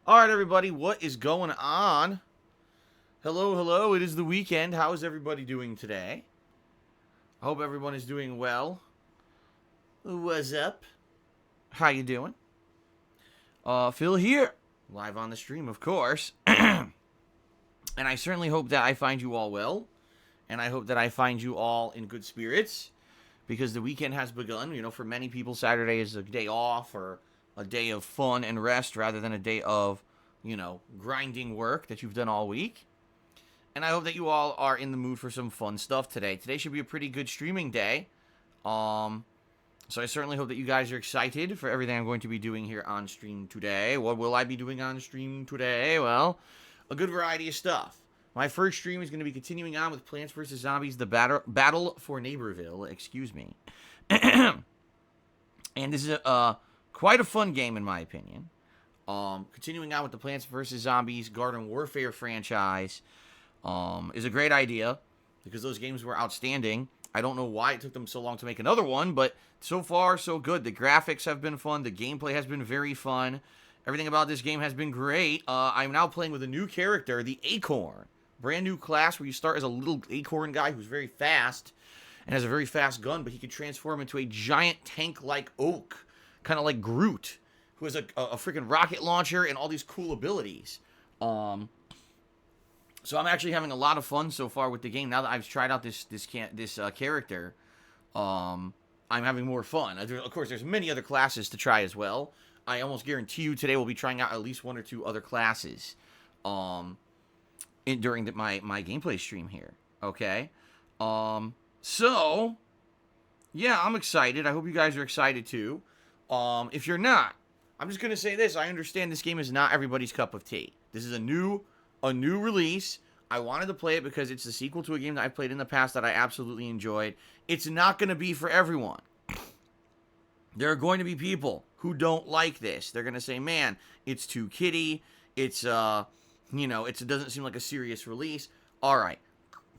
All right, everybody, what is going on? Hello, hello. It is the weekend. How is everybody doing today? I hope everyone is doing well. What's up? How you doing? Phil here, live on the stream, of course. And I certainly hope that I find you all well, and I hope that I find you all in good spirits, because the weekend has begun. You know, for many people, Saturday is a day off or a day of fun and rest rather than a day of, grinding work that you've done all week. And I hope that you all are in the mood for some fun stuff today. Today should be a pretty good streaming day. Um, so I certainly hope that you guys are excited for everything I'm going to be doing here on stream today. What will I be doing on stream today? Well, a good variety of stuff. My first stream is going to be continuing on with Plants vs. Zombies, the battle for Neighborville. Excuse me. And this is quite a fun game, in my opinion. Continuing on with the Plants vs. Zombies Garden Warfare franchise is a great idea because those games were outstanding. I don't know why it took them so long to make another one, but so far, so good. The graphics have been fun. The gameplay has been very fun. Everything about this game has been great. I'm now playing with a new character, the Acorn. Brand new class where you start as a little acorn guy who's very fast and has a very fast gun, but he can transform into a giant tank-like oak, kind of like Groot, who has a freaking rocket launcher and all these cool abilities. So I'm actually having a lot of fun so far with the game. Now that I've tried out this character, I'm having more fun. Of course, there's many other classes to try as well. I almost guarantee you today we'll be trying out at least one or two other classes during my gameplay stream here. Okay? So, yeah, I'm excited. I hope you guys are excited too. If you're not, I'm just going to say this. I understand this game is not everybody's cup of tea. This is a new release. I wanted to play it because it's the sequel to a game that I played in the past that I absolutely enjoyed. It's not going to be for everyone. There are going to be people who don't like this. They're going to say, man, it's too kiddie. It doesn't seem like a serious release. All right,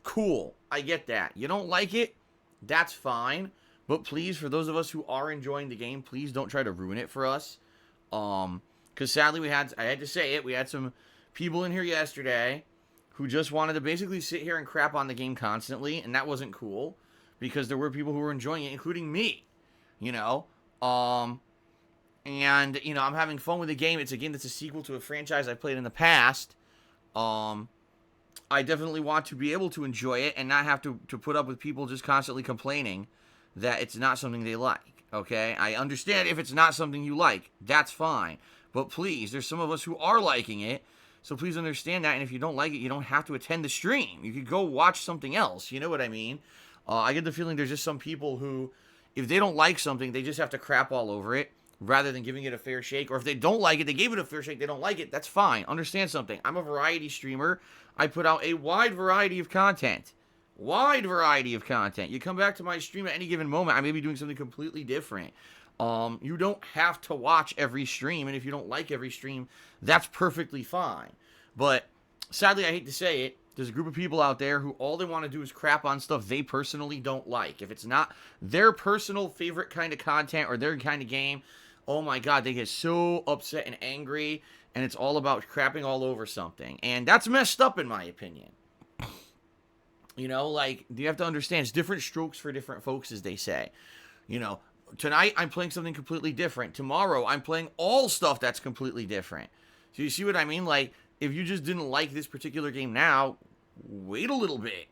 cool. I get that. You don't like it? That's fine. But please, for those of us who are enjoying the game, please don't try to ruin it for us. Because sadly, I had to say it, we had some people in here yesterday who just wanted to basically sit here and crap on the game constantly, and that wasn't cool, because there were people who were enjoying it, including me, I'm having fun with the game. It's a game that's a sequel to a franchise I played in the past. I definitely want to be able to enjoy it and not have to put up with people just constantly complaining that it's not something they like, okay? I understand if it's not something you like, that's fine, but please, there's some of us who are liking it. So please understand that, and if you don't like it, you don't have to attend the stream. You could go watch something else, you know what I mean? I get the feeling there's just some people who, if they don't like something, they just have to crap all over it, rather than giving it a fair shake. Or if they don't like it, they gave it a fair shake, they don't like it, that's fine. Understand something. I'm a variety streamer. I put out a wide variety of content. Wide variety of content. You come back to my stream at any given moment, I may be doing something completely different. You don't have to watch every stream, and if you don't like every stream, that's perfectly fine. But sadly, I hate to say it, there's a group of people out there who all they want to do is crap on stuff they personally don't like. If it's not their personal favorite kind of content or their kind of game, oh my god, they get so upset and angry, and it's all about crapping all over something. And that's messed up, in my opinion. You have to understand, it's different strokes for different folks, as they say. Tonight I'm playing something completely different. Tomorrow I'm playing all stuff that's completely different. So you see what I mean? Like, if you just didn't like this particular game now, wait a little bit.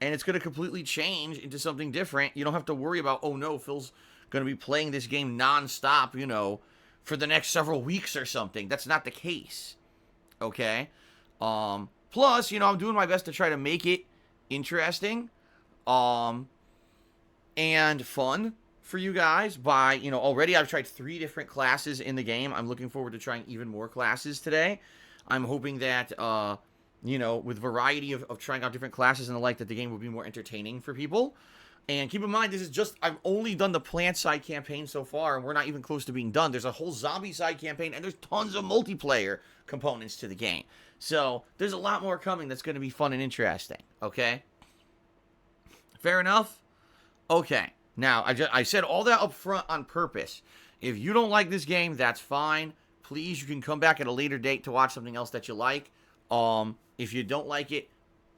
And it's going to completely change into something different. You don't have to worry about, oh no, Phil's going to be playing this game nonstop, for the next several weeks or something. That's not the case. Okay? Plus, I'm doing my best to try to make it interesting and fun for you guys by, already I've tried 3 different classes in the game. I'm looking forward to trying even more classes today. I'm hoping that, with variety of trying out different classes and the like, that the game will be more entertaining for people. And keep in mind, I've only done the plant side campaign so far, and we're not even close to being done. There's a whole zombie side campaign, and there's tons of multiplayer components to the game. So, there's a lot more coming that's going to be fun and interesting, okay? Fair enough? Okay. Now, I said all that up front on purpose. If you don't like this game, that's fine. please, you can come back at a later date to watch something else that you like. If you don't like it,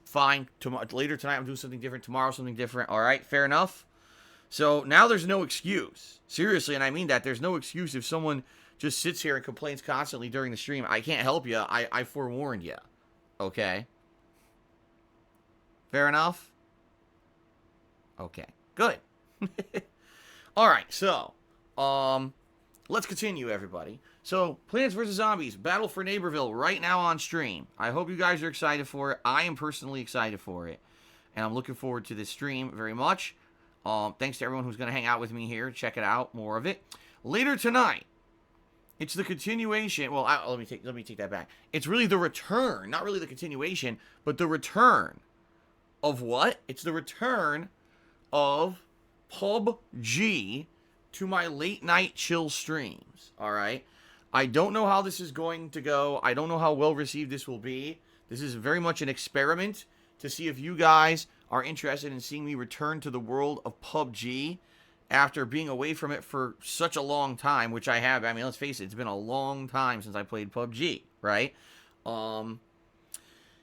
fine. Later tonight, I'm doing something different. Tomorrow, something different. All right, fair enough. So now there's no excuse. Seriously, and I mean that. There's no excuse if someone just sits here and complains constantly during the stream. I can't help you. I forewarned you. Okay? Fair enough? Okay. Good. All right, so, let's continue, everybody. So, Plants vs. Zombies, Battle for Neighborville, right now on stream. I hope you guys are excited for it. I am personally excited for it. And I'm looking forward to this stream very much. Thanks to everyone who's going to hang out with me here. Check it out, more of it. Later tonight, it's the continuation. Well, let me take that back. It's really the return, not really the continuation, but the return of what? It's the return of PUBG to my late night chill streams. All right. I don't know how this is going to go. I don't know how well received this will be. This is very much an experiment to see if you guys are interested in seeing me return to the world of PUBG after being away from it for such a long time, which I have. I mean, let's face it, it's been a long time since I played PUBG, right?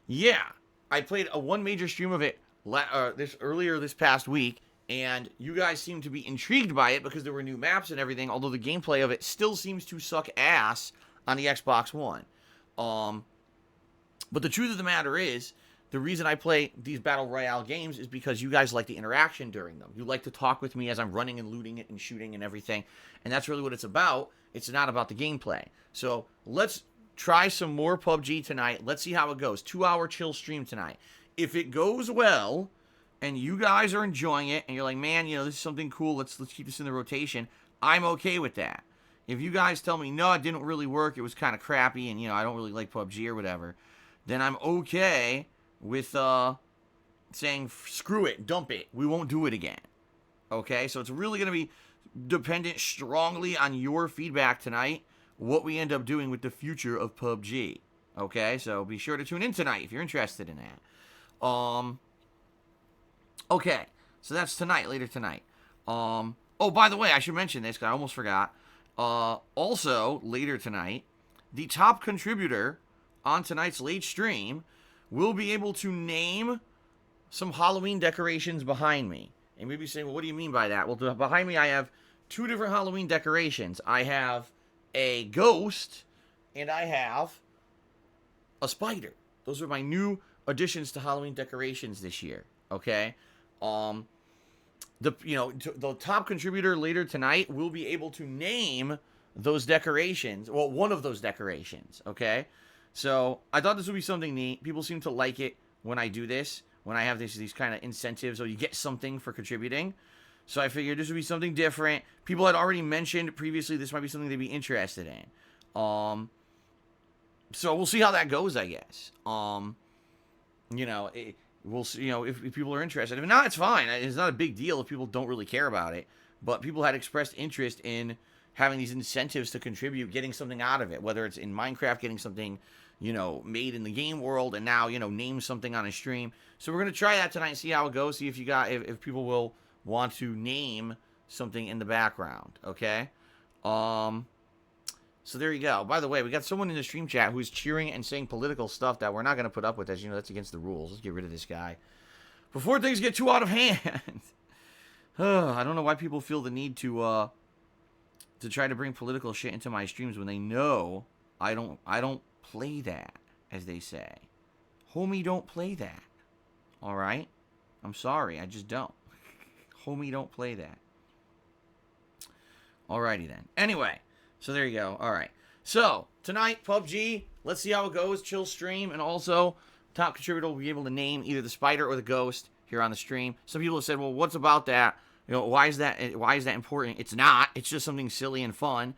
Yeah, I played one major stream of it earlier this past week, and you guys seem to be intrigued by it because there were new maps and everything, although the gameplay of it still seems to suck ass on the Xbox One. But the truth of the matter is, the reason I play these Battle Royale games is because you guys like the interaction during them. You like to talk with me as I'm running and looting it and shooting and everything. And that's really what it's about. It's not about the gameplay. So let's try some more PUBG tonight. Let's see how it goes. 2-hour chill stream tonight. If it goes well and you guys are enjoying it and you're like, man, you know, this is something cool. Let's keep this in the rotation. I'm okay with that. If you guys tell me, no, it didn't really work, it was kind of crappy, and, you know, I don't really like PUBG or whatever, then I'm okay with saying, screw it, dump it, we won't do it again. Okay, so it's really going to be dependent strongly on your feedback tonight, what we end up doing with the future of PUBG. Okay, so be sure to tune in tonight if you're interested in that. Okay, so that's tonight, later tonight. Oh, by the way, I should mention this because I almost forgot. Also, later tonight, the top contributor on tonight's late stream will be able to name some Halloween decorations behind me. And maybe saying, well, what do you mean by that? Well, behind me I have 2 different Halloween decorations. I have a ghost, and I have a spider. Those are my new additions to Halloween decorations this year. Okay? The top contributor later tonight will be able to name those decorations. Well, one of those decorations. Okay? So, I thought this would be something neat. People seem to like it when I do this, when I have these kind of incentives, or you get something for contributing. So, I figured this would be something different. People had already mentioned previously this might be something they'd be interested in. So, we'll see how that goes, I guess. We'll see, if people are interested. If not, it's fine. It's not a big deal if people don't really care about it. But people had expressed interest in having these incentives to contribute, getting something out of it, whether it's in Minecraft, getting something, made in the game world, and now, name something on a stream. So we're going to try that tonight and see how it goes, see if people will want to name something in the background, okay? So there you go. By the way, we got someone in the stream chat who's cheering and saying political stuff that we're not going to put up with, as you know, that's against the rules. Let's get rid of this guy before things get too out of hand. I don't know why people feel the need to try to bring political shit into my streams when they know I don't play that, as they say. Homie, don't play that. All right? I'm sorry, I just don't. Homie, don't play that. Alrighty then. Anyway, so there you go. All right. So tonight, PUBG. Let's see how it goes. Chill stream, and also top contributor will be able to name either the spider or the ghost here on the stream. Some people have said, "Well, what's about that? Why is that important?" It's not. It's just something silly and fun.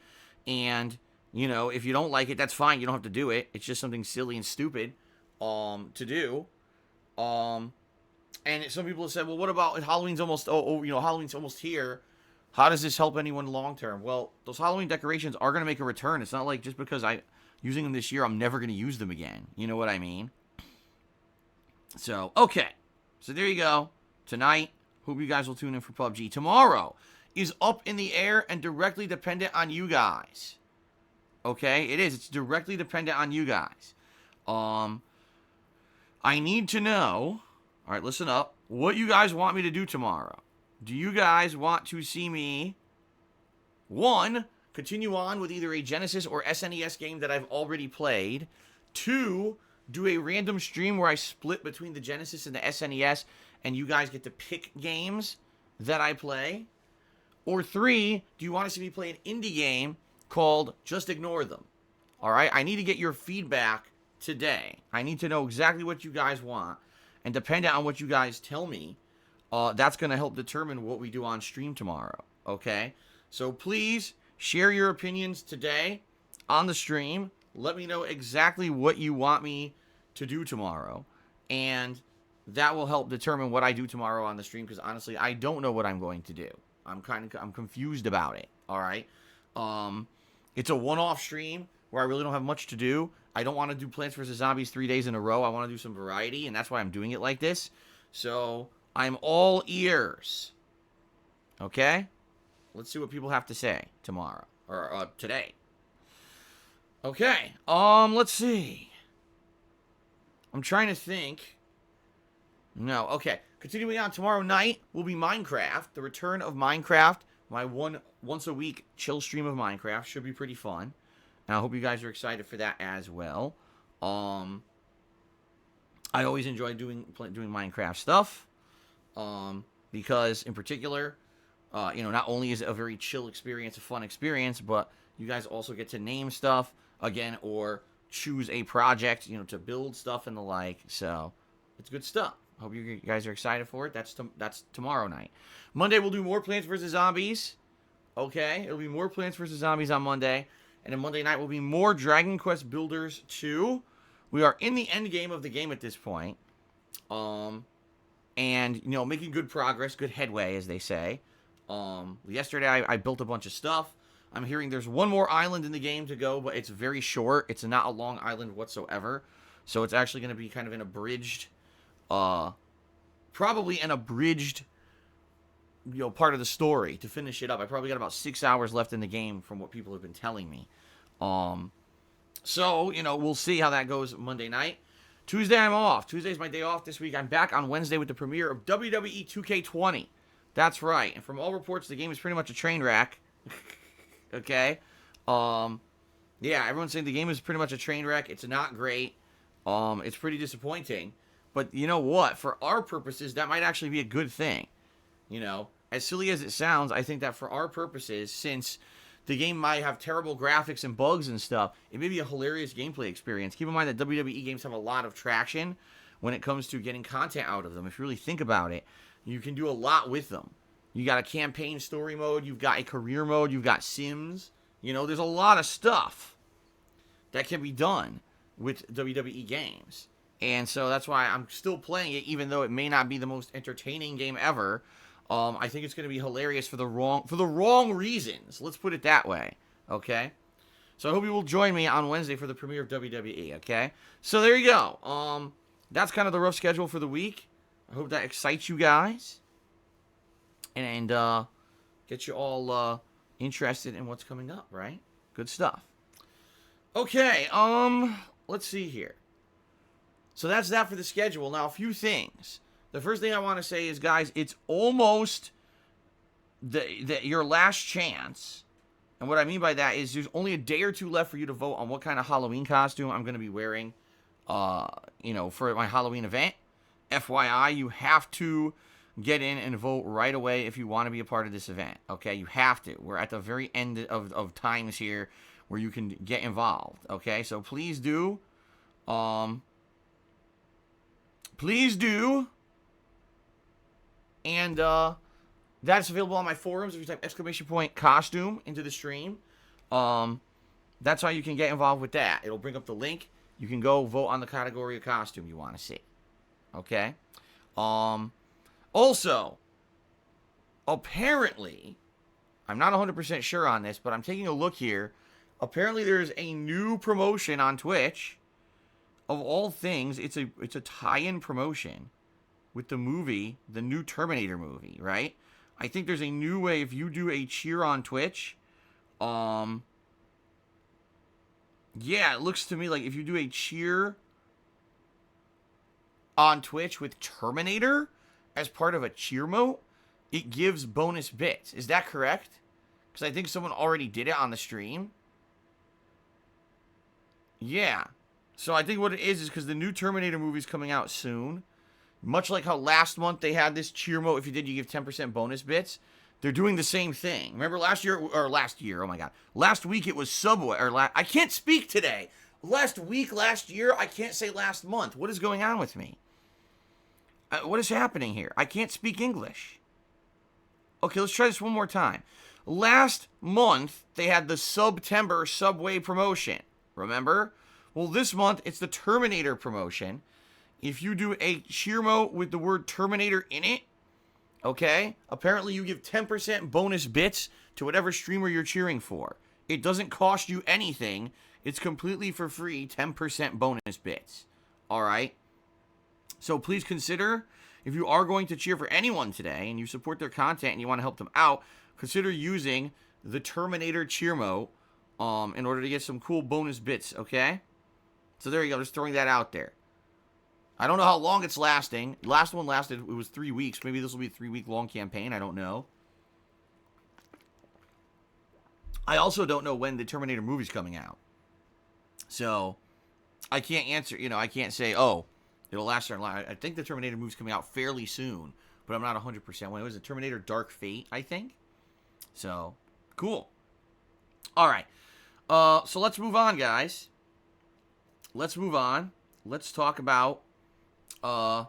And if you don't like it, that's fine. You don't have to do it. It's just something silly and stupid to do. And some people have said, "Well, what about Halloween's almost? Halloween's almost here. How does this help anyone long term?" Well, those Halloween decorations are going to make a return. It's not like just because I'm using them this year, I'm never going to use them again. You know what I mean? So, okay. So there you go. Tonight, hope you guys will tune in for PUBG. Tomorrow is up in the air and directly dependent on you guys. Okay? It is. It's directly dependent on you guys. I need to know, all right, listen up, what you guys want me to do tomorrow. Do you guys want to see me, one, continue on with either a Genesis or SNES game that I've already played, two, do a random stream where I split between the Genesis and the SNES and you guys get to pick games that I play, or three, do you want to see me play an indie game called Just Ignore Them? All right, I need to get your feedback today. I need to know exactly what you guys want, and depending on what you guys tell me, that's going to help determine what we do on stream tomorrow, okay? So please share your opinions today on the stream. Let me know exactly what you want me to do tomorrow, and that will help determine what I do tomorrow on the stream, because honestly, I don't know what I'm going to do. I'm confused about it, all right? It's a one-off stream where I really don't have much to do. I don't want to do Plants vs. Zombies 3 days in a row. I want to do some variety, and that's why I'm doing it like this. So, I'm all ears. Okay? Let's see what people have to say tomorrow. Or, today. Okay. Let's see. I'm trying to think. No, okay. Continuing on, tomorrow night will be Minecraft. The return of Minecraft. My once a week chill stream of Minecraft. Should be pretty fun. And I hope you guys are excited for that as well. I always enjoy doing Minecraft stuff. Because, in particular, not only is it a very chill experience, a fun experience, but you guys also get to name stuff, again, or choose a project, to build stuff and the like. So, it's good stuff. Hope you guys are excited for it. That's tomorrow night. Monday, we'll do more Plants vs. Zombies. Okay? It'll be more Plants vs. Zombies on Monday. And then Monday night will be more Dragon Quest Builders 2. We are in the end game of the game at this point. And, making good progress, good headway, as they say. Yesterday, I built a bunch of stuff. I'm hearing there's one more island in the game to go, but it's very short. It's not a long island whatsoever. So it's actually going to be kind of an abridged, probably an abridged, part of the story to finish it up. I probably got about 6 hours left in the game from what people have been telling me. So, we'll see how that goes Monday night. Tuesday, I'm off. Tuesday's my day off this week. I'm back on Wednesday with the premiere of WWE 2K20. That's right. And from all reports, the game is pretty much a train wreck. Okay? Yeah, everyone's saying the game is pretty much a train wreck. It's not great. It's pretty disappointing. But you know what? For our purposes, that might actually be a good thing. As silly as it sounds, I think that for our purposes, since the game might have terrible graphics and bugs and stuff, it may be a hilarious gameplay experience. Keep in mind that WWE games have a lot of traction when it comes to getting content out of them. If you really think about it, you can do a lot with them. You got a campaign story mode, you've got a career mode, you've got Sims. There's a lot of stuff that can be done with WWE games. And so that's why I'm still playing it, even though it may not be the most entertaining game ever. I think it's going to be hilarious for the wrong reasons. Let's put it that way. Okay? So I hope you will join me on Wednesday for the premiere of WWE. Okay? So there you go. That's kind of the rough schedule for the week. I hope that excites you guys. And get you all interested in what's coming up, right? Good stuff. Okay, let's see here. So that's that for the schedule. Now, a few things. The first thing I want to say is, guys, it's almost your last chance. And what I mean by that is there's only a day or two left for you to vote on what kind of Halloween costume I'm going to be wearing, for my Halloween event. FYI, you have to get in and vote right away if you want to be a part of this event. Okay, you have to. We're at the very end of times here where you can get involved. Okay, so please do. Please do. And that's available on my forums. If you type ! costume into the stream, that's how you can get involved with that. It'll bring up the link. You can go vote on the category of costume you want to see. Okay? Also, apparently, I'm not 100% sure on this, but I'm taking a look here. Apparently, there's a new promotion on Twitch. Of all things, it's a tie-in promotion with the movie, the new Terminator movie, right? I think there's a new way, if you do a cheer on Twitch, Yeah, it looks to me like if you do a cheer on Twitch with Terminator as part of a cheer mode, it gives bonus bits. Is that correct? Because I think someone already did it on the stream. Yeah. So I think what it is because the new Terminator movie's coming out soon. Much like how last month they had this cheer mode. If you did, you give 10% bonus bits. They're doing the same thing. Remember last year, oh my God. Last week it was Subway, I can't speak today. Last year, I can't say last month. What is going on with me? What is happening here? I can't speak English. Okay, let's try this one more time. Last month, they had the September Subway promotion. Remember? Well, this month, it's the Terminator promotion. If you do a cheer mode with the word Terminator in it, okay, apparently you give 10% bonus bits to whatever streamer you're cheering for. It doesn't cost you anything. It's completely for free, 10% bonus bits. All right? So please consider, if you are going to cheer for anyone today and you support their content and you want to help them out, consider using the Terminator cheer mode in order to get some cool bonus bits, okay? So there you go, just throwing that out there. I don't know how long it's lasting. Last one lasted, it was 3 weeks. Maybe this will be a 3-week long campaign. I don't know. I also don't know when the Terminator movie's coming out. So, I can't answer, I can't say, oh, it'll last or not. I think the Terminator movie's coming out fairly soon, but I'm not 100%. When it was the Terminator Dark Fate, I think. So, cool. All right. So let's move on, guys. Let's move on. Let's talk about our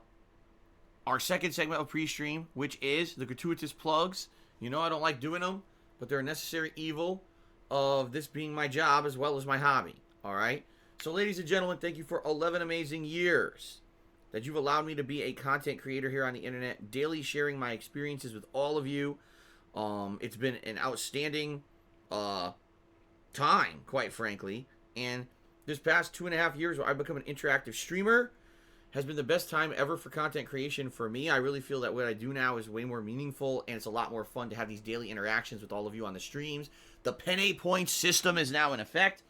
second segment of pre-stream, which is the gratuitous plugs. I don't like doing them, but they're a necessary evil of this being my job as well as my hobby. All right? So, ladies and gentlemen, thank you for 11 amazing years that you've allowed me to be a content creator here on the internet, daily sharing my experiences with all of you. It's been an outstanding time, quite frankly. And this past 2.5 years where I've become an interactive streamer has been the best time ever for content creation for me. I really feel that what I do now is way more meaningful, and it's a lot more fun to have these daily interactions with all of you on the streams. The Penny Points system is now in effect,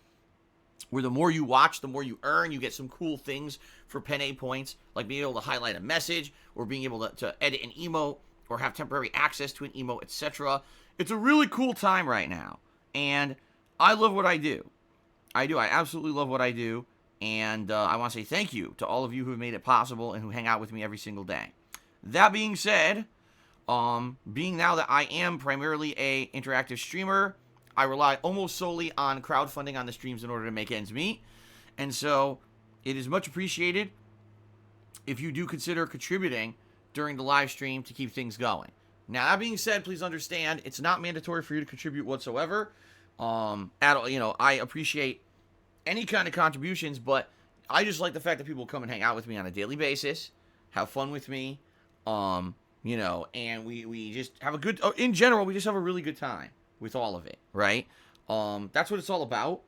where the more you watch, the more you earn. You get some cool things for Penny Points, like being able to highlight a message, or being able to edit an emote, or have temporary access to an emote, etc. It's a really cool time right now, and I love what I do. I absolutely love what I do. And I want to say thank you to all of you who have made it possible and who hang out with me every single day. That being said, being now that I am primarily a interactive streamer, I rely almost solely on crowdfunding on the streams in order to make ends meet. And so it is much appreciated if you do consider contributing during the live stream to keep things going. Now, that being said, please understand, it's not mandatory for you to contribute whatsoever. I appreciate any kind of contributions, but I just like the fact that people come and hang out with me on a daily basis, have fun with me, and we just have a good, in general, we just have a really good time with all of it, right? That's what it's all about,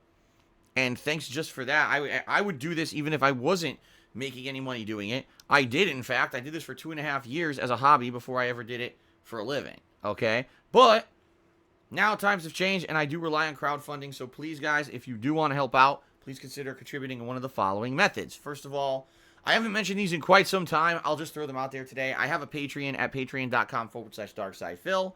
and thanks just for that. I would do this even if I wasn't making any money doing it. I did, in fact. I did this for 2.5 years as a hobby before I ever did it for a living, okay? But now times have changed, and I do rely on crowdfunding, so please, guys, if you do want to help out, please consider contributing in one of the following methods. First of all, I haven't mentioned these in quite some time. I'll just throw them out there today. I have a Patreon at patreon.com/darksidephil,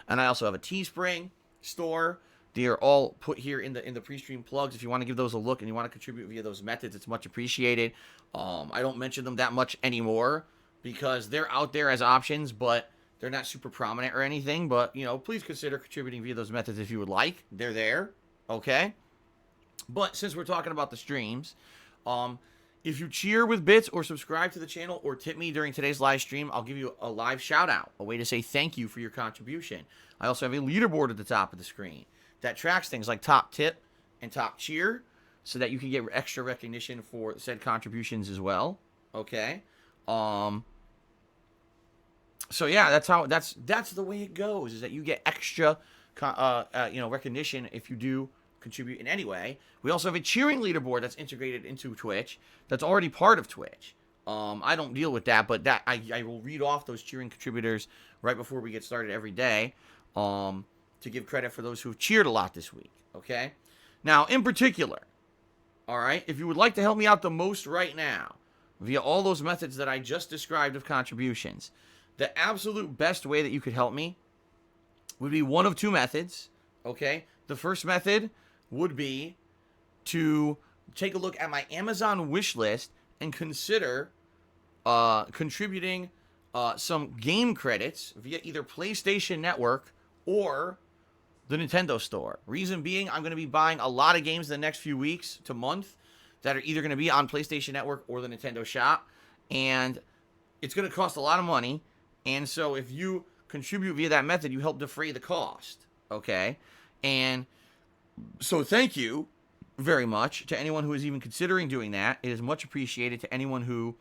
and I also have a Teespring store. They are all put here in the pre-stream plugs. If you want to give those a look and you want to contribute via those methods, it's much appreciated. I don't mention them that much anymore because they're out there as options, but they're not super prominent or anything. But, please consider contributing via those methods if you would like. They're there, okay? But since we're talking about the streams, if you cheer with bits or subscribe to the channel or tip me during today's live stream, I'll give you a live shout out, a way to say thank you for your contribution. I also have a leaderboard at the top of the screen that tracks things like top tip and top cheer so that you can get extra recognition for said contributions as well. Okay. So yeah, that's the way it goes, is that you get extra recognition if you do contribute in any way. We also have a cheering leaderboard that's integrated into Twitch that's already part of Twitch. I don't deal with that, but that I will read off those cheering contributors right before we get started every day to give credit for those who've cheered a lot this week. Okay? Now, in particular, All right? If you would like to help me out the most right now, via all those methods that I just described of contributions, the absolute best way that you could help me would be one of two methods, okay? The first method would be to take a look at my Amazon wish list and consider contributing some game credits via either PlayStation Network or the Nintendo Store. Reason being, I'm going to be buying a lot of games in the next few weeks to month that are either going to be on PlayStation Network or the Nintendo Shop, and it's going to cost a lot of money. And so if you contribute via that method, you help defray the cost, okay? And so thank you very much to anyone who is even considering doing that. It is much appreciated to anyone who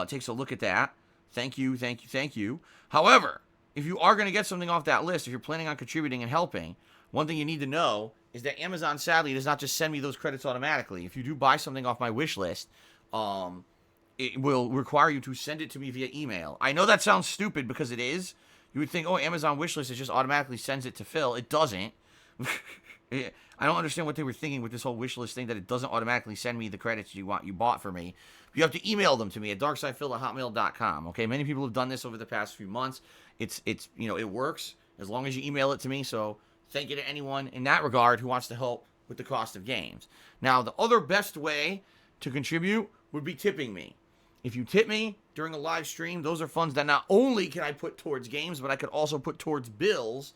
takes a look at that. Thank you, thank you, thank you. However, if you are going to get something off that list, if you're planning on contributing and helping, one thing you need to know is that Amazon, sadly, does not just send me those credits automatically. If you do buy something off my wish list, it will require you to send it to me via email. I know that sounds stupid because it is. You would think, oh, Amazon wish list, it just automatically sends it to Phil. It doesn't. I don't understand what they were thinking with this whole wish list thing, that it doesn't automatically send me the credits you bought for me. You have to email them to me at darksidephil@hotmail.com. Okay, many people have done this over the past few months. It's it works as long as you email it to me. So thank you to anyone in that regard who wants to help with the cost of games. Now, the other best way to contribute would be tipping me. If you tip me during a live stream, those are funds that not only can I put towards games, but I could also put towards bills.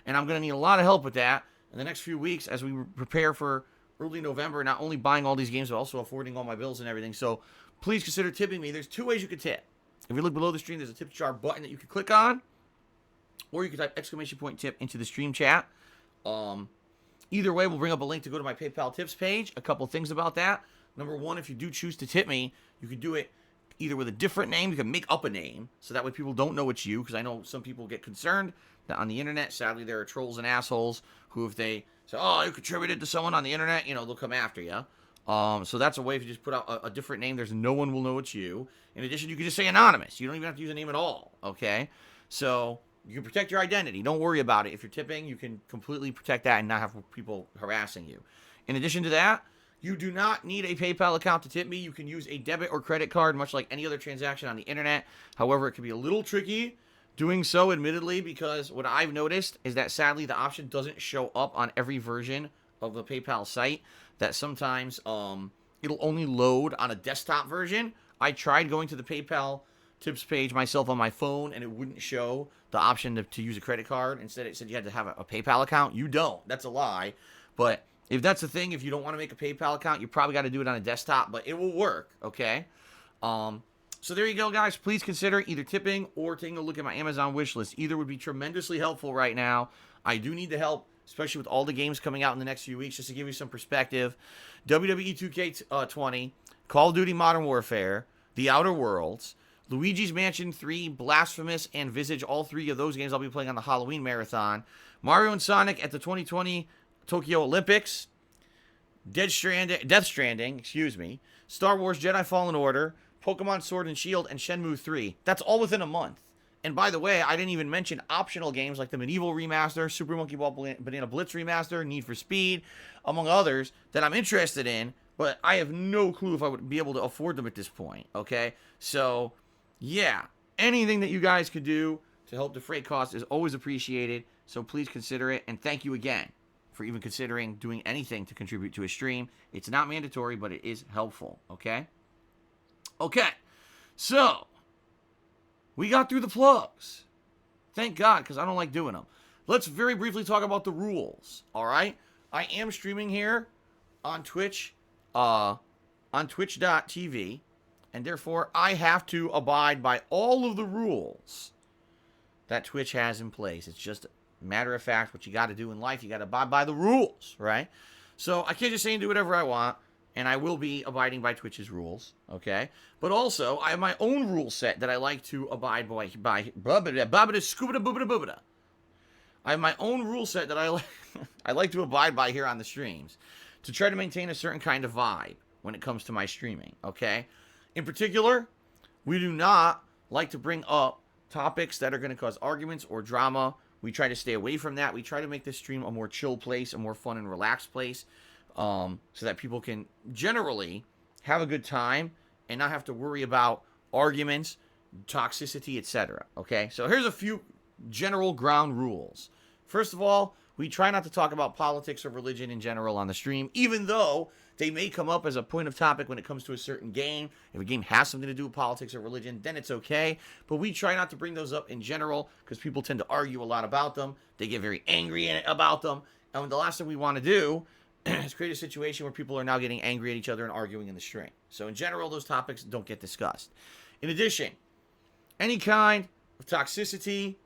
And I'm going to need a lot of help with that in the next few weeks as we prepare for early November, not only buying all these games, but also affording all my bills and everything. So please consider tipping me. There's two ways you can tip. If you look below the stream, there's a tip jar button that you can click on, or you can type !tip into the stream chat. Either way, we'll bring up a link to go to my PayPal tips page. A couple things about that. Number one, if you do choose to tip me, you can do it either with a different name. You can make up a name, so that way people don't know it's you, because I know some people get concerned that on the internet, sadly, there are trolls and assholes who, if they say, oh, you contributed to someone on the internet, they'll come after you. So that's a way. If you just put out a different name, there's no one will know it's you. In addition, you can just say anonymous. You don't even have to use a name at all, okay? So you can protect your identity. Don't worry about it. If you're tipping, you can completely protect that and not have people harassing you. In addition to that, you do not need a PayPal account to tip me. You can use a debit or credit card, much like any other transaction on the internet. However, it can be a little tricky doing so, admittedly, because what I've noticed is that, sadly, the option doesn't show up on every version of the PayPal site. That sometimes it'll only load on a desktop version. I tried going to the PayPal tips page myself on my phone, and it wouldn't show the option to use a credit card. Instead, it said you had to have a PayPal account. You don't. That's a lie. But if that's the thing, if you don't want to make a PayPal account, you probably got to do it on a desktop, but it will work, okay? So there you go, guys. Please consider either tipping or taking a look at my Amazon wish list. Either would be tremendously helpful right now. I do need the help, especially with all the games coming out in the next few weeks. Just to give you some perspective, WWE 2K20, Call of Duty Modern Warfare, The Outer Worlds, Luigi's Mansion 3, Blasphemous, and Visage. All three of those games I'll be playing on the Halloween Marathon. Mario and Sonic at the 2020 Tokyo Olympics. Death Stranding, Star Wars Jedi Fallen Order, Pokemon Sword and Shield, and Shenmue 3. That's all within a month. And by the way, I didn't even mention optional games like the Medieval Remaster, Super Monkey Ball Banana Blitz Remaster, Need for Speed, among others that I'm interested in, but I have no clue if I would be able to afford them at this point, okay? So, yeah, anything that you guys could do to help defray costs is always appreciated, so please consider it, and thank you again for even considering doing anything to contribute to a stream. It's not mandatory, but it is helpful, okay? Okay, so we got through the plugs. Thank God, because I don't like doing them. Let's very briefly talk about the rules, all right? I am streaming here on Twitch, on twitch.tv, and therefore I have to abide by all of the rules that Twitch has in place. It's just matter of fact, what you got to do in life, you got to abide by the rules, right? So I can't just say and do whatever I want, and I will be abiding by Twitch's rules, okay? But also, I have my own rule set that I like to abide by. I have my own rule set that I like to abide by here on the streams to try to maintain a certain kind of vibe when it comes to my streaming, okay? In particular, we do not like to bring up topics that are going to cause arguments or drama. We try to stay away from that. We try to make this stream a more chill place, a more fun and relaxed place. so that people can generally have a good time and not have to worry about arguments, toxicity, etc. Okay, so here's a few general ground rules. First of all, we try not to talk about politics or religion in general on the stream, even though they may come up as a point of topic when it comes to a certain game. If a game has something to do with politics or religion, then it's okay. But we try not to bring those up in general because people tend to argue a lot about them. They get very angry about them. And the last thing we want to do is create a situation where people are now getting angry at each other and arguing in the stream. So in general, those topics don't get discussed. In addition, any kind of toxicity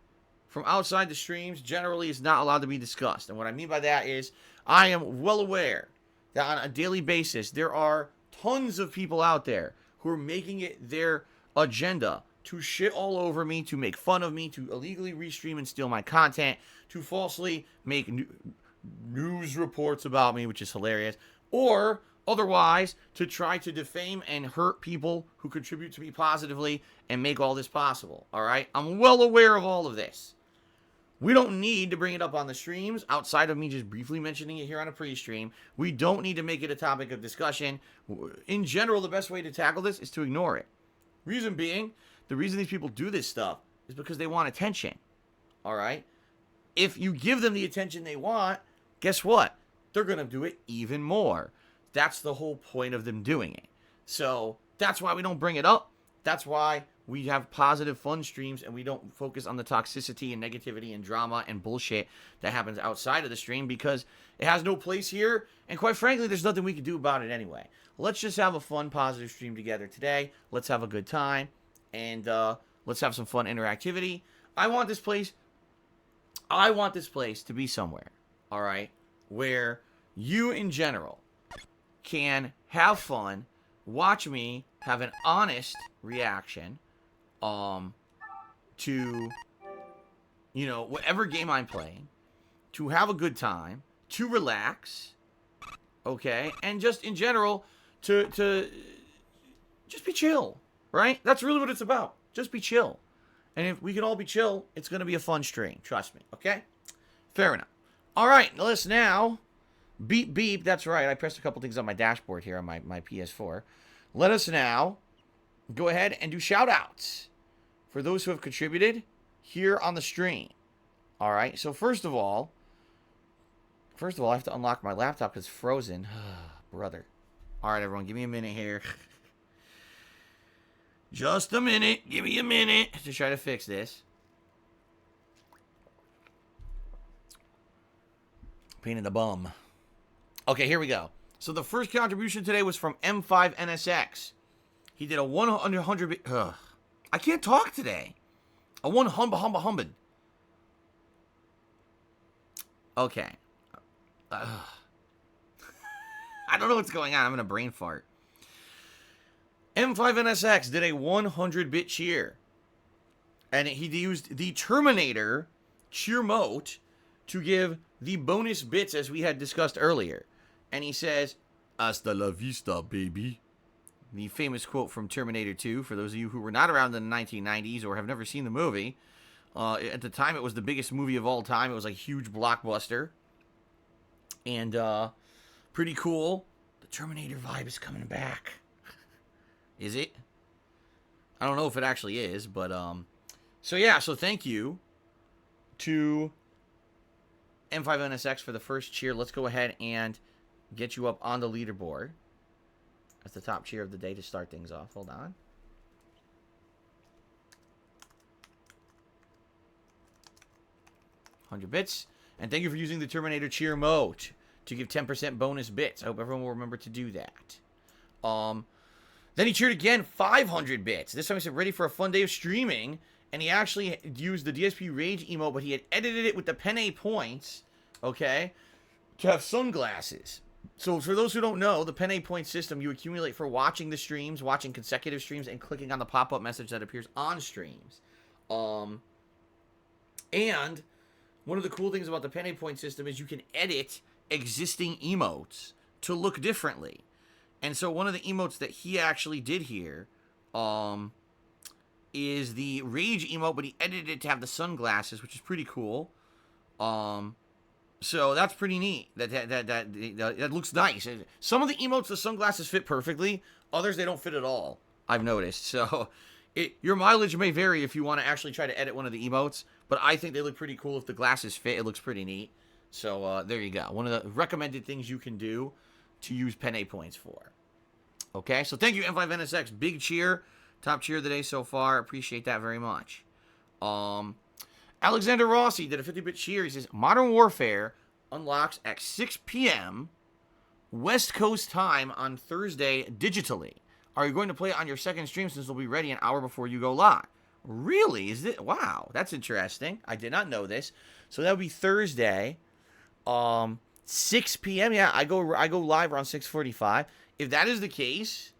from outside the streams generally is not allowed to be discussed. And what I mean by that is I am well aware that on a daily basis there are tons of people out there who are making it their agenda to shit all over me, to make fun of me, to illegally restream and steal my content, to falsely make news reports about me, which is hilarious, or otherwise to try to defame and hurt people who contribute to me positively and make all this possible. All right, I'm well aware of all of this. We don't need to bring it up on the streams outside of me just briefly mentioning it here on a pre-stream. We don't need to make it a topic of discussion. In general, the best way to tackle this is to ignore it. Reason being, the reason these people do this stuff is because they want attention. All right? If you give them the attention they want, guess what? They're going to do it even more. That's the whole point of them doing it. So that's why we don't bring it up. That's why we have positive, fun streams, and we don't focus on the toxicity and negativity and drama and bullshit that happens outside of the stream, because it has no place here, and quite frankly, there's nothing we can do about it anyway. Let's just have a fun, positive stream together today. Let's have a good time, and let's have some fun interactivity. I want this place to be somewhere, all right, where you in general can have fun, watch me have an honest reaction to, you know, whatever game I'm playing, to have a good time, to relax, okay, and just in general to just be chill, right? That's really what it's about. Just be chill. And if we can all be chill, it's going to be a fun stream. Trust me, okay? Fair enough. All right, let's now beep beep. That's right. I pressed a couple things on my dashboard here on my PS4. Let us now go ahead and do shout-outs for those who have contributed here on the stream. All right, so first of all, I have to unlock my laptop because it's frozen. Brother. All right, everyone, give me a minute here. Just a minute. Give me a minute to try to fix this. Pain in the bum. Okay, here we go. So the first contribution today was from M5NSX. He did a 100 I can't talk today. A 100. Okay. I don't know what's going on. I'm in a brain fart. M5NSX did a 100-bit cheer. And he used the Terminator cheer mote to give the bonus bits as we had discussed earlier. And he says, "Hasta la vista, baby." The famous quote from Terminator 2, for those of you who were not around in the 1990s or have never seen the movie. At the time, it was the biggest movie of all time. It was a huge blockbuster. And pretty cool. The Terminator vibe is coming back. Is it? I don't know if it actually is, but so yeah, so thank you to M5NSX for the first cheer. Let's go ahead and get you up on the leaderboard. That's the top cheer of the day to start things off. Hold on. $100 bits. And thank you for using the Terminator cheer mode to give 10% bonus bits. I hope everyone will remember to do that. Then he cheered again, 500 bits. This time he said, ready for a fun day of streaming. And he actually used the DSP Rage emote, but he had edited it with the Penne points, okay, to have sunglasses. So for those who don't know, the Penne point system you accumulate for watching the streams, watching consecutive streams, and clicking on the pop-up message that appears on streams. And one of the cool things about the Penne point system is you can edit existing emotes to look differently. And so one of the emotes that he actually did here is the Rage emote, but he edited it to have the sunglasses, which is pretty cool. So that's pretty neat. That looks nice. Some of the emotes, the sunglasses fit perfectly. Others, they don't fit at all. I've noticed. So your mileage may vary if you want to actually try to edit one of the emotes. But I think they look pretty cool. If the glasses fit, it looks pretty neat. So there you go. One of the recommended things you can do to use Penne points for. Okay, so thank you, M5NSX. Big cheer. Top cheer of the day so far. Appreciate that very much. Alexander Rossi did a 50-bit cheer. He says, Modern Warfare unlocks at 6 p.m. West Coast time on Thursday digitally. Are you going to play it on your second stream since it'll be ready an hour before you go live? Really? Is it? Wow, that's interesting. I did not know this. So that would be Thursday, 6 p.m. Yeah, I go live around 6:45. If that is the case,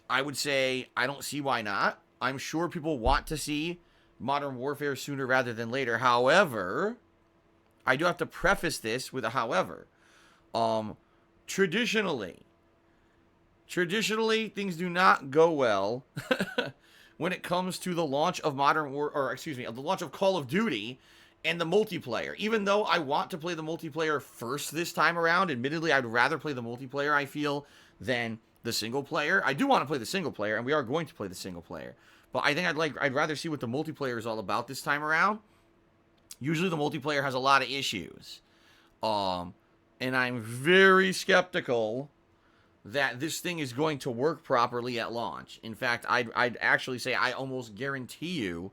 I would say I don't see why not. I'm sure people want to see Modern Warfare sooner rather than later. However, I do have to preface this with a however. Traditionally, things do not go well when it comes to the launch of the launch of Call of Duty and the multiplayer. Even though I want to play the multiplayer first this time around, admittedly, I'd rather play the multiplayer, I feel, than the single player. I do want to play the single player, and we are going to play the single player. But I think I'd rather see what the multiplayer is all about this time around. Usually the multiplayer has a lot of issues. And I'm very skeptical that this thing is going to work properly at launch. In fact, I'd actually say I almost guarantee you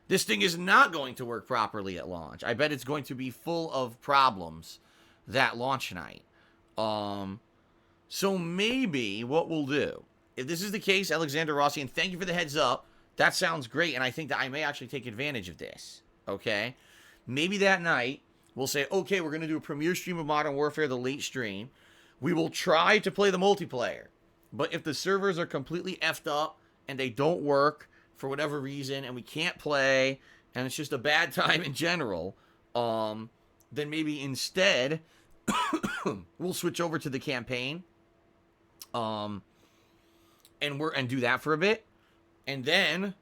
this thing is not going to work properly at launch. I bet it's going to be full of problems that launch night. So maybe what we'll do, if this is the case, Alexander Rossi, and thank you for the heads up, that sounds great, and I think that I may actually take advantage of this, okay? Maybe that night, we'll say, okay, we're going to do a premiere stream of Modern Warfare, the late stream. We will try to play the multiplayer. But if the servers are completely effed up, and they don't work for whatever reason, and we can't play, and it's just a bad time in general, then maybe instead, we'll switch over to the campaign, and do that for a bit, and then,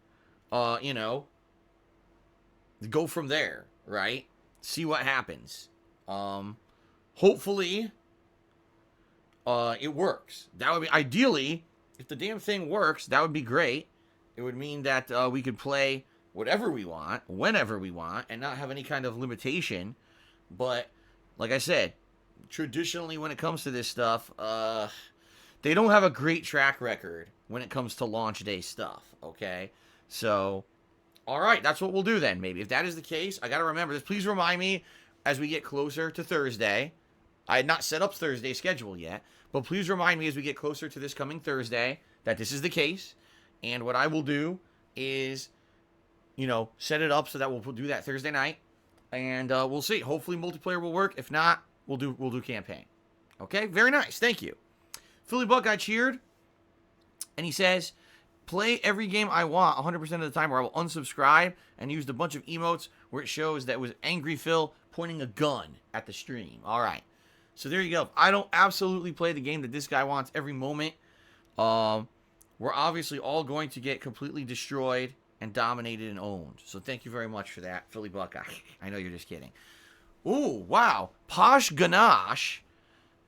go from there, right? See what happens. Hopefully, it works. That would be, ideally, if the damn thing works, that would be great. It would mean that we could play whatever we want, whenever we want, and not have any kind of limitation. But, like I said, traditionally when it comes to this stuff, they don't have a great track record when it comes to launch day stuff, okay? So, alright, that's what we'll do then, maybe. If that is the case, I gotta remember this. Please remind me as we get closer to Thursday. I had not set up Thursday's schedule yet, but please remind me as we get closer to this coming Thursday that this is the case. And what I will do is, set it up so that we'll do that Thursday night. And we'll see. Hopefully multiplayer will work. If not, we'll do campaign. Okay? Very nice. Thank you. Philly Buckeye cheered. And he says, play every game I want 100% of the time, or I will unsubscribe, and used a bunch of emotes where it shows that it was Angry Phil pointing a gun at the stream. All right. So there you go. I don't absolutely play the game that this guy wants every moment. We're obviously all going to get completely destroyed and dominated and owned. So thank you very much for that, Philly Buckeye. I know you're just kidding. Ooh, wow. Posh Ganache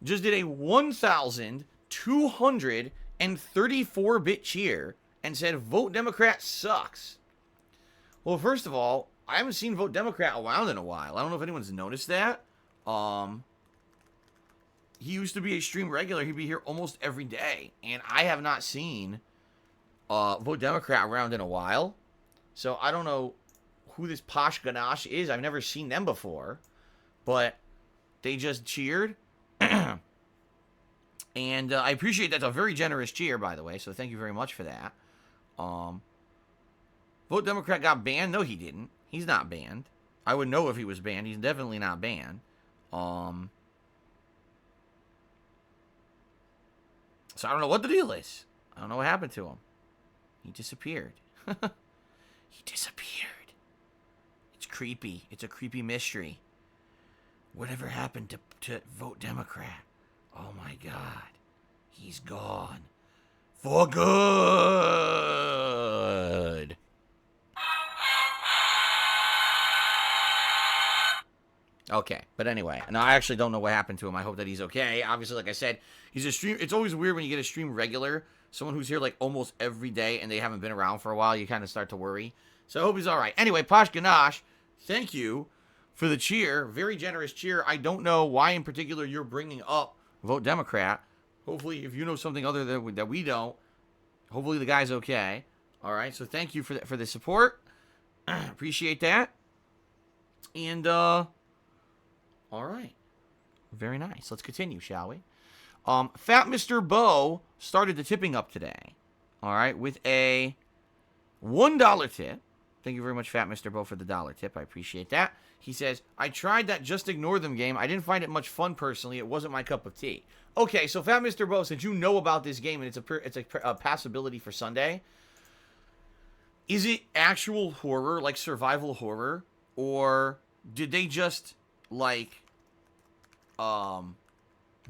just did a 1,234-bit cheer and said, Vote Democrat sucks. Well, first of all, I haven't seen Vote Democrat around in a while. I don't know if anyone's noticed that. He used to be a stream regular. He'd be here almost every day. And I have not seen Vote Democrat around in a while. So I don't know who this Posh Ganache is. I've never seen them before. But they just cheered. And I appreciate that. It's a very generous cheer, by the way. So thank you very much for that. Vote Democrat got banned? No, he didn't. He's not banned. I would know if he was banned. He's definitely not banned. So I don't know what the deal is. I don't know what happened to him. He disappeared. He disappeared. It's creepy. It's a creepy mystery. Whatever happened to Vote Democrat? Oh my God. He's gone. For good. Okay, but anyway, and I actually don't know what happened to him. I hope that he's okay. Obviously, like I said, he's a stream. It's always weird when you get a stream regular, someone who's here like almost every day, and they haven't been around for a while. You kind of start to worry. So I hope he's all right. Anyway, Posh Ganache, thank you for the cheer. Very generous cheer. I don't know why in particular you're bringing up vote Democrat. Hopefully, if you know something other than that we don't, hopefully the guy's okay. All right, so thank you for the support. Appreciate that. And all right. Very nice. Let's continue, shall we? Fat Mr. Bo started the tipping up today. All right, with a $1 tip. Thank you very much, Fat Mr. Bo, for the $1 tip. I appreciate that. He says, I tried that Just Ignore Them game. I didn't find it much fun personally. It wasn't my cup of tea. Okay, so Fat Mr. Bo, since you know about this game and it's a possibility for Sunday, is it actual horror, like survival horror, or did they just like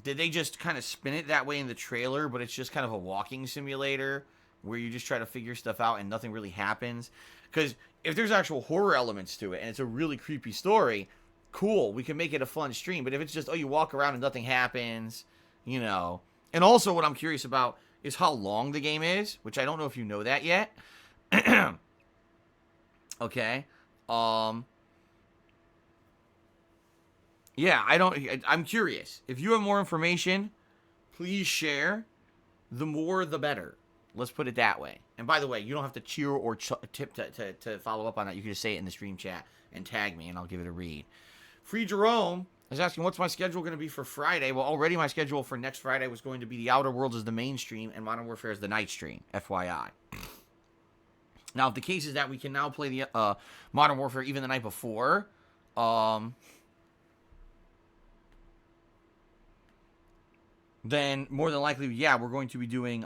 did they just kind of spin it that way in the trailer, but it's just kind of a walking simulator where you just try to figure stuff out and nothing really happens? Because if there's actual horror elements to it and it's a really creepy story, cool, we can make it a fun stream. But if it's just, oh, you walk around and nothing happens, you know. And also what I'm curious about is how long the game is, which I don't know if you know that yet. Okay. Yeah, I'm curious. If you have more information, please share. The more, the better. Let's put it that way. And by the way, you don't have to cheer or tip to follow up on that. You can just say it in the stream chat and tag me, and I'll give it a read. Free Jerome is asking, what's my schedule going to be for Friday? Well, already my schedule for next Friday was going to be The Outer Worlds as the main stream and Modern Warfare as the night stream, FYI. Now, if the case is that we can now play the Modern Warfare even the night before, then more than likely, yeah, we're going to be doing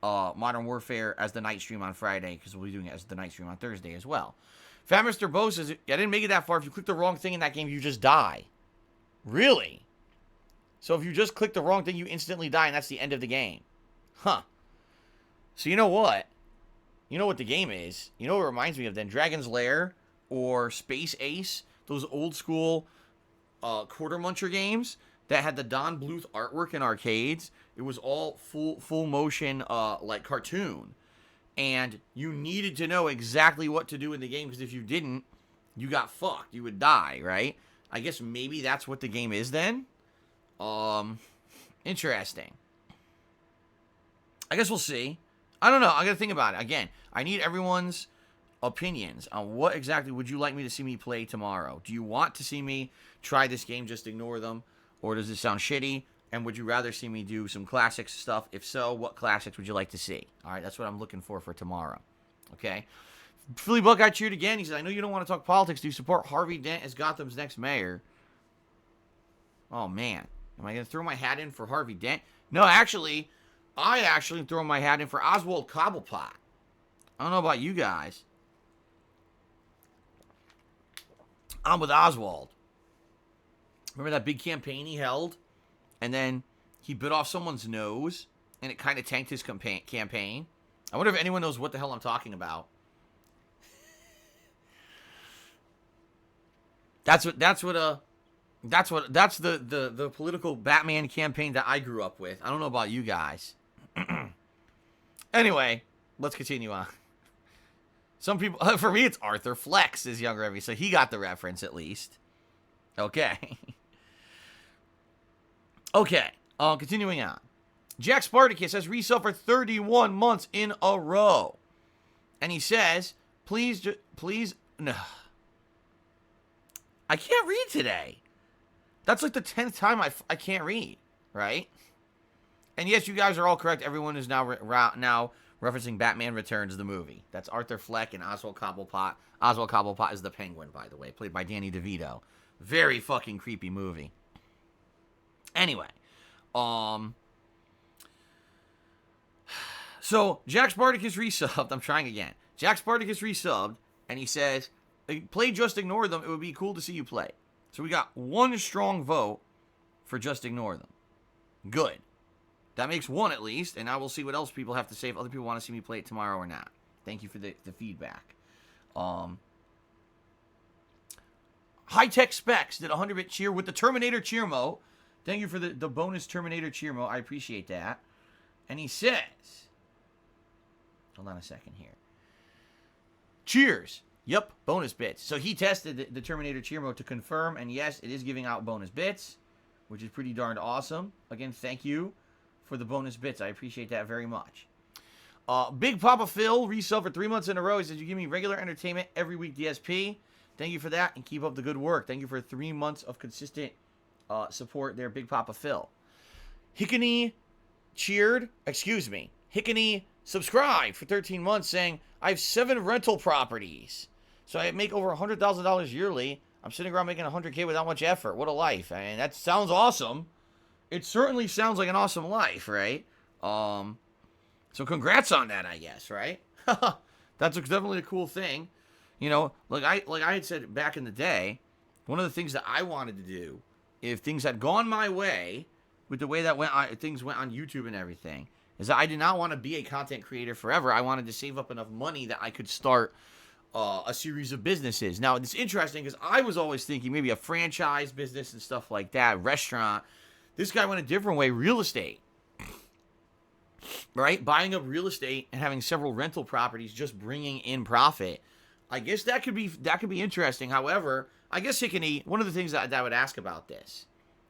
Modern Warfare as the night stream on Friday, because we'll be doing it as the night stream on Thursday as well. Fat Mr. Bo says, I didn't make it that far. If you click the wrong thing in that game, you just die. Really? So if you just click the wrong thing, you instantly die, and that's the end of the game. Huh. So you know what? You know what the game is? You know what it reminds me of then? Dragon's Lair or Space Ace, those old school quarter muncher games that had the Don Bluth artwork in arcades. It was all full motion like cartoon, and you needed to know exactly what to do in the game, because if you didn't, you got fucked. You would die, right? I guess maybe that's what the game is then. Interesting. I guess we'll see. I don't know. I gotta think about it. Again, I need everyone's opinions on what exactly would you like me to see me play tomorrow. Do you want to see me try this game, Just Ignore Them? Or does it sound shitty? And would you rather see me do some classics stuff? If so, what classics would you like to see? All right, that's what I'm looking for tomorrow. Okay? Philly Buckeye cheered again. He says, I know you don't want to talk politics. Do you support Harvey Dent as Gotham's next mayor? Oh, man. Am I going to throw my hat in for Harvey Dent? No, actually, I actually am throwing my hat in for Oswald Cobblepot. I don't know about you guys. I'm with Oswald. Remember that big campaign he held? And then he bit off someone's nose, and it kind of tanked his campaign. I wonder if anyone knows what the hell I'm talking about. That's the political Batman campaign that I grew up with. I don't know about you guys. Anyway, let's continue on. Some people, for me, it's Arthur Flex, is Younger Evie, so he got the reference at least. Okay. Okay, continuing on. Jack Spartacus has resub for 31 months in a row. And he says, please, no. I can't read today. That's like the 10th time I can't read, right? And yes, you guys are all correct. Everyone is now referencing Batman Returns, the movie. That's Arthur Fleck and Oswald Cobblepot. Oswald Cobblepot is the Penguin, by the way, played by Danny DeVito. Very fucking creepy movie. Anyway, so Jack Spartacus resubbed. I'm trying again. Jack Spartacus resubbed, and he says, play Just Ignore Them. It would be cool to see you play. So we got one strong vote for Just Ignore Them. Good. That makes one at least, and I will see what else people have to say if other people want to see me play it tomorrow or not. Thank you for the feedback. High Tech Specs did a 100-bit cheer with the Terminator cheer mo. Thank you for the bonus Terminator cheer mo. I appreciate that. And he says, hold on a second here. Cheers. Yep, bonus bits. So he tested the Terminator cheer mode to confirm, and yes, it is giving out bonus bits, which is pretty darned awesome. Again, thank you for the bonus bits. I appreciate that very much. Big Papa Phil resell for 3 months in a row. He says, you give me regular entertainment every week, DSP. Thank you for that, and keep up the good work. Thank you for 3 months of consistent support there, Big Papa Phil. Hickney subscribed for 13 months saying, I have 7 rental properties. So I make over $100,000 yearly. I'm sitting around making $100K without much effort. What a life. I mean, that sounds awesome. It certainly sounds like an awesome life, right? So congrats on that, I guess, right? That's definitely a cool thing. You know, like I had said back in the day, one of the things that I wanted to do, if things had gone my way, with the way that things went on YouTube and everything, is that I did not want to be a content creator forever. I wanted to save up enough money that I could start a series of businesses. Now, it's interesting because I was always thinking maybe a franchise business and stuff like that, restaurant. This guy went a different way, real estate. Right? Buying up real estate and having several rental properties just bringing in profit. I guess that could be interesting. However, I guess Hickney, one of the things that I would ask about this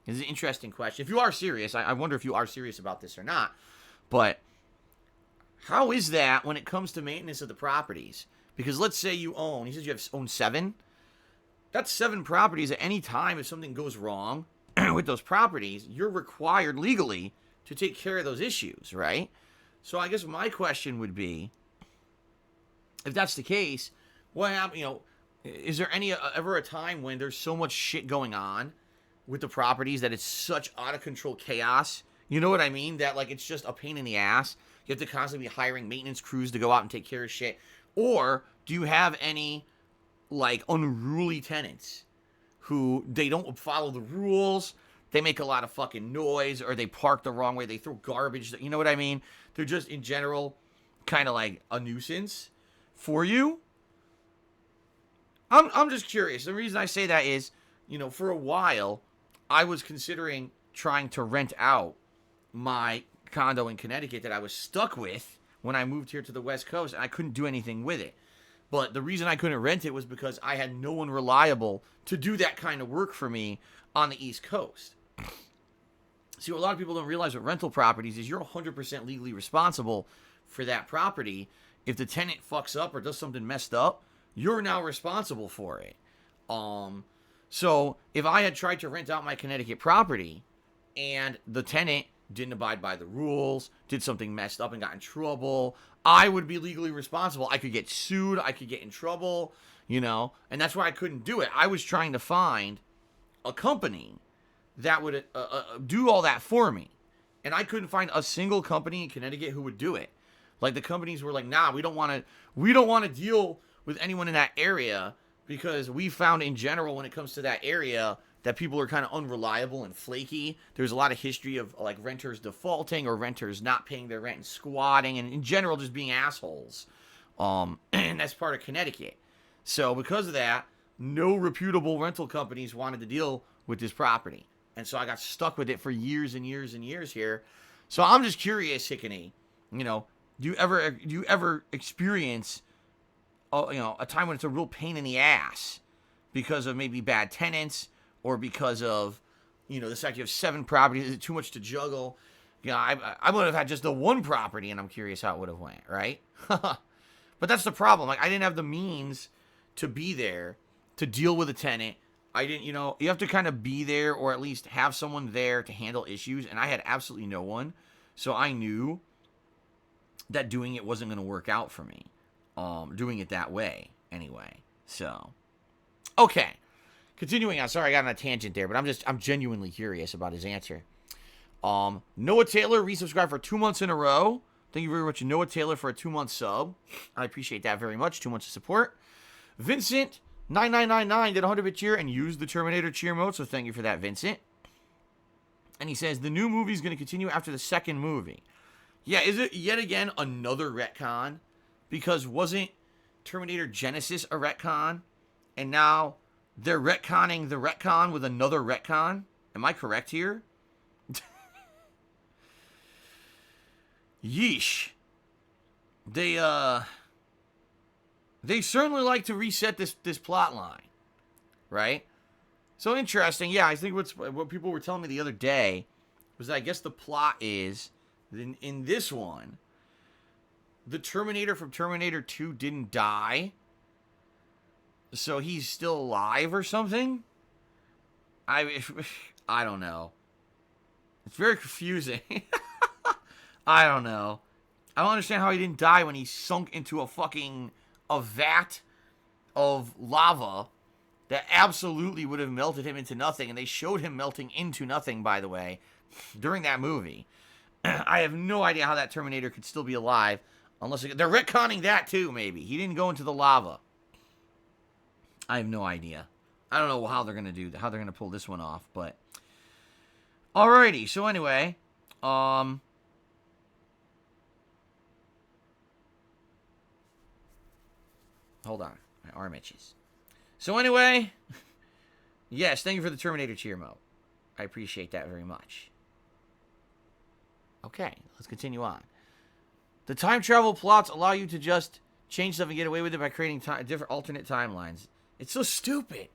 is an interesting question. If you are serious, I wonder if you are serious about this or not. But how is that when it comes to maintenance of the properties? Because let's say you own, he says you own 7. That's 7 properties. At any time, if something goes wrong with those properties, you're required legally to take care of those issues, right? So I guess my question would be, if that's the case, what happened? You know, is there ever a time when there's so much shit going on with the properties that it's such out of control chaos? You know what I mean? That like it's just a pain in the ass. You have to constantly be hiring maintenance crews to go out and take care of shit. Or do you have any like unruly tenants who they don't follow the rules? They make a lot of fucking noise, or they park the wrong way. They throw garbage. You know what I mean? They're just in general kind of like a nuisance for you. I'm just curious. The reason I say that is, you know, for a while I was considering trying to rent out my condo in Connecticut that I was stuck with when I moved here to the West Coast, and I couldn't do anything with it. But the reason I couldn't rent it was because I had no one reliable to do that kind of work for me on the East Coast. See, what a lot of people don't realize with rental properties is you're 100% legally responsible for that property. If the tenant fucks up or does something messed up, you're now responsible for it. So if I had tried to rent out my Connecticut property and the tenant didn't abide by the rules, did something messed up and got in trouble, I would be legally responsible. I could get sued. I could get in trouble, you know, and that's why I couldn't do it. I was trying to find a company that would do all that for me, and I couldn't find a single company in Connecticut who would do it. Like the companies were like, nah, we don't want to deal with anyone in that area, because we found in general when it comes to that area that people are kind of unreliable and flaky. There's a lot of history of like renters defaulting or renters not paying their rent and squatting, and in general just being assholes. And that's part of Connecticut. So because of that, no reputable rental companies wanted to deal with this property. And so I got stuck with it for years and years and years here. So I'm just curious, Hickney, you know, do you ever experience a time when it's a real pain in the ass because of maybe bad tenants, or because of, you know, the fact you have 7 properties? Is it too much to juggle? You know, I would have had just the one property, and I'm curious how it would have went, right? But that's the problem. Like, I didn't have the means to be there to deal with a tenant. I didn't, you know, you have to kind of be there, or at least have someone there to handle issues, and I had absolutely no one. So I knew that doing it wasn't going to work out for me. Doing it that way, anyway. So, okay. Continuing on, sorry I got on a tangent there, but I'm genuinely curious about his answer. Noah Taylor resubscribed for 2 months in a row. Thank you very much, Noah Taylor, for a 2-month sub. I appreciate that very much. 2 months of support. Vincent 9999 did a 100-bit cheer and used the Terminator cheer mode, so thank you for that, Vincent. And he says the new movie is going to continue after the second movie. Yeah, is it yet again another retcon? Because wasn't Terminator Genesis a retcon, and now they're retconning the retcon with another retcon. Am I correct here? Yeesh. They certainly like to reset this plot line, right? So interesting. Yeah, I think what people were telling me the other day was that I guess the plot is in this one, the Terminator from Terminator 2 didn't die, so he's still alive or something. I don't know. It's very confusing. I don't know. I don't understand how he didn't die when he sunk into a vat of lava that absolutely would have melted him into nothing. And they showed him melting into nothing, by the way, during that movie. I have no idea how that Terminator could still be alive. Unless they're retconning that too, maybe. He didn't go into the lava. I have no idea. I don't know how they're going to pull this one off, but... Alrighty, so anyway, hold on, my arm itches. So anyway, yes, thank you for the Terminator cheer mode. I appreciate that very much. Okay, let's continue on. The time travel plots allow you to just change stuff and get away with it by creating different alternate timelines. It's so stupid.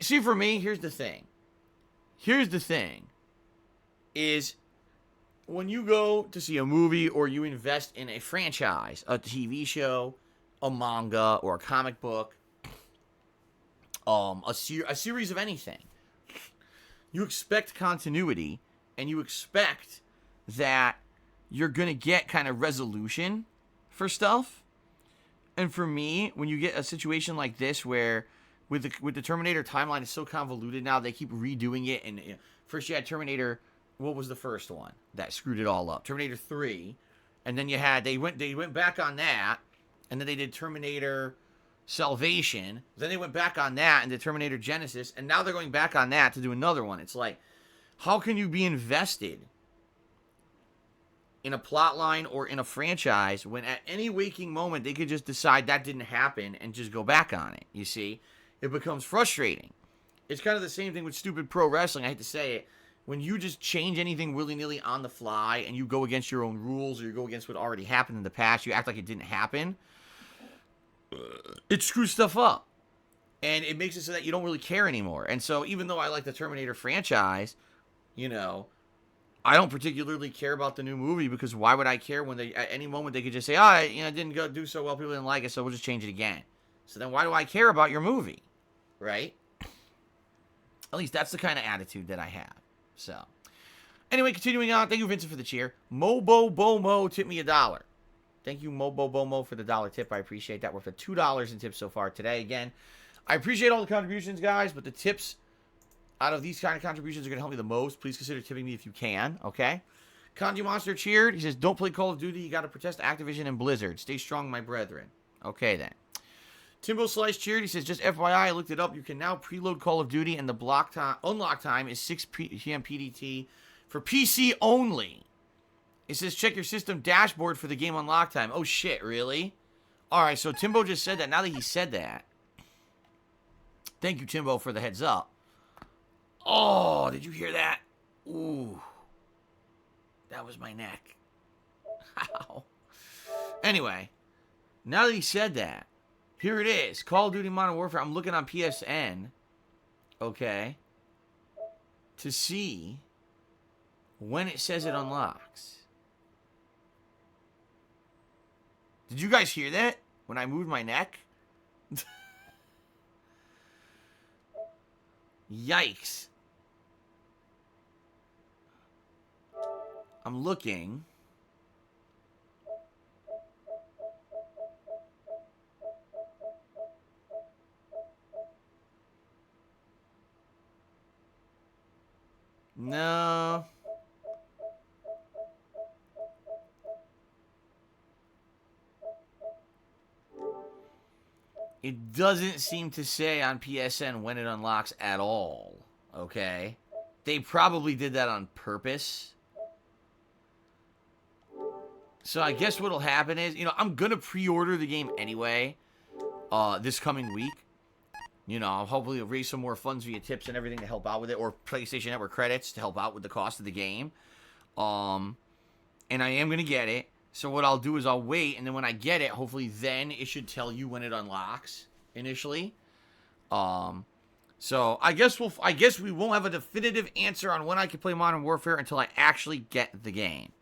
See, for me, here's the thing. Is when you go to see a movie or you invest in a franchise, a TV show, a manga, or a comic book, a series of anything, you expect continuity, and you expect that you're going to get kind of resolution for stuff. And for me, when you get a situation like this where with the Terminator timeline is so convoluted now, they keep redoing it. And first you had Terminator, what was the first one that screwed it all up? Terminator 3, and then they went back on that, and then they did Terminator Salvation. Then they went back on that and did Terminator Genesis, and now they're going back on that to do another one. It's like, how can you be invested in a plot line or in a franchise when at any waking moment they could just decide that didn't happen and just go back on it? You see, it becomes frustrating. It's kind of the same thing with stupid pro wrestling. I hate to say it. When you just change anything willy-nilly on the fly and you go against your own rules or you go against what already happened in the past, you act like it didn't happen, it screws stuff up. And it makes it so that you don't really care anymore. And so even though I like the Terminator franchise, you know, I don't particularly care about the new movie, because why would I care when at any moment they could just say, oh, it didn't do so well, people didn't like it, so we'll just change it again. So then why do I care about your movie? Right? At least that's the kind of attitude that I have. So, anyway, continuing on. Thank you, Vincent, for the cheer. Mobo Bomo tipped me $1. Thank you, Mobo Bomo, for the $1 tip. I appreciate that. We're for $2 in tips so far today. Again, I appreciate all the contributions, guys, but the tips out of these kind of contributions are going to help me the most. Please consider tipping me if you can, okay? Kanji Monster cheered. He says, don't play Call of Duty. You got to protest Activision and Blizzard. Stay strong, my brethren. Okay, then. Timbo Slice cheered. He says, just FYI, I looked it up. You can now preload Call of Duty, and the unlock time is 6 p.m. PDT for PC only. It says, check your system dashboard for the game unlock time. Oh, shit, really? All right, so Timbo just said that. Now that he said that, thank you, Timbo, for the heads up. Oh, did you hear that? Ooh. That was my neck. Ow. Anyway, now that he said that, here it is. Call of Duty Modern Warfare. I'm looking on PSN, okay, to see when it says it unlocks. Did you guys hear that? When I moved my neck? Yikes. I'm looking. No. It doesn't seem to say on PSN when it unlocks at all. Okay? They probably did that on purpose. So I guess what'll happen is, I'm gonna pre-order the game anyway, this coming week. Hopefully I'll raise some more funds via tips and everything to help out with it, or PlayStation Network credits to help out with the cost of the game. And I am gonna get it. So what I'll do is I'll wait, and then when I get it, hopefully then it should tell you when it unlocks initially. So I guess we won't have a definitive answer on when I can play Modern Warfare until I actually get the game.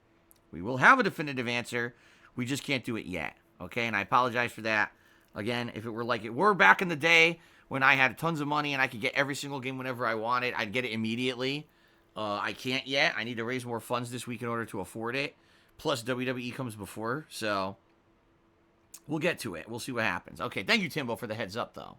We will have a definitive answer. We just can't do it yet. Okay, and I apologize for that. Again, if it were like it were back in the day when I had tons of money and I could get every single game whenever I wanted, I'd get it immediately. I can't yet. I need to raise more funds this week in order to afford it. Plus, WWE comes before, so we'll get to it. We'll see what happens. Okay, thank you, Timbo, for the heads up, though.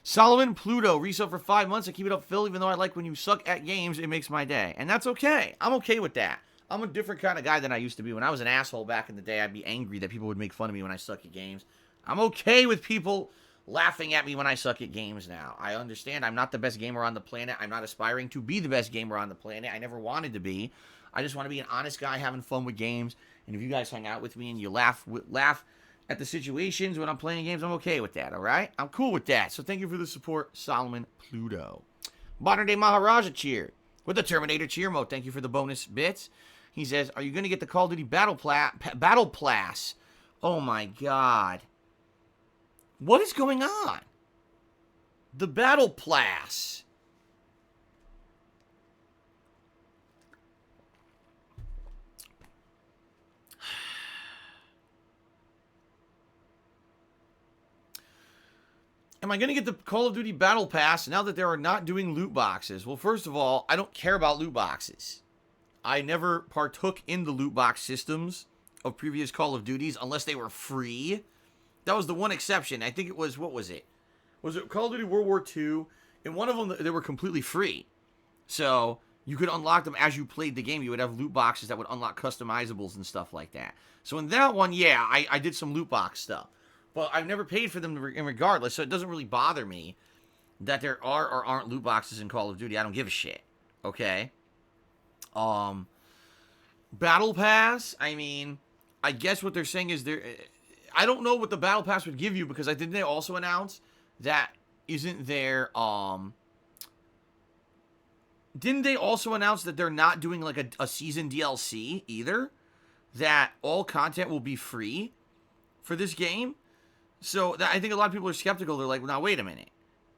Solomon Pluto, resub for 5 months. I keep it up, Phil. Even though I like when you suck at games, it makes my day. And that's okay. I'm okay with that. I'm a different kind of guy than I used to be. When I was an asshole back in the day, I'd be angry that people would make fun of me when I suck at games. I'm okay with people laughing at me when I suck at games now. I understand I'm not the best gamer on the planet. I'm not aspiring to be the best gamer on the planet. I never wanted to be. I just want to be an honest guy having fun with games. And if you guys hang out with me and you laugh at the situations when I'm playing games, I'm okay with that, all right? I'm cool with that. So thank you for the support, Solomon Pluto. Modern Day Maharaja cheer with the Terminator cheer mode. Thank you for the bonus bits. He says, are you going to get the Call of Duty Battle Pass? Oh, my God. What is going on? The Battle Pass. Am I going to get the Call of Duty Battle Pass now that they are not doing loot boxes? Well, first of all, I don't care about loot boxes. I never partook in the loot box systems of previous Call of Duties unless they were free. That was the one exception. I think it was, what was it? Was it Call of Duty World War II? In one of them, they were completely free. So you could unlock them as you played the game. You would have loot boxes that would unlock customizables and stuff like that. So in that one, yeah, I did some loot box stuff. But I've never paid for them regardless, so it doesn't really bother me that there are or aren't loot boxes in Call of Duty. I don't give a shit. Okay? Battle Pass, I mean, I guess what they're saying is I don't know what the Battle Pass would give you, because didn't they also announce that isn't there, didn't they also announce that they're not doing like a season DLC either? That all content will be free for this game? So I think a lot of people are skeptical. They're like, well, now wait a minute.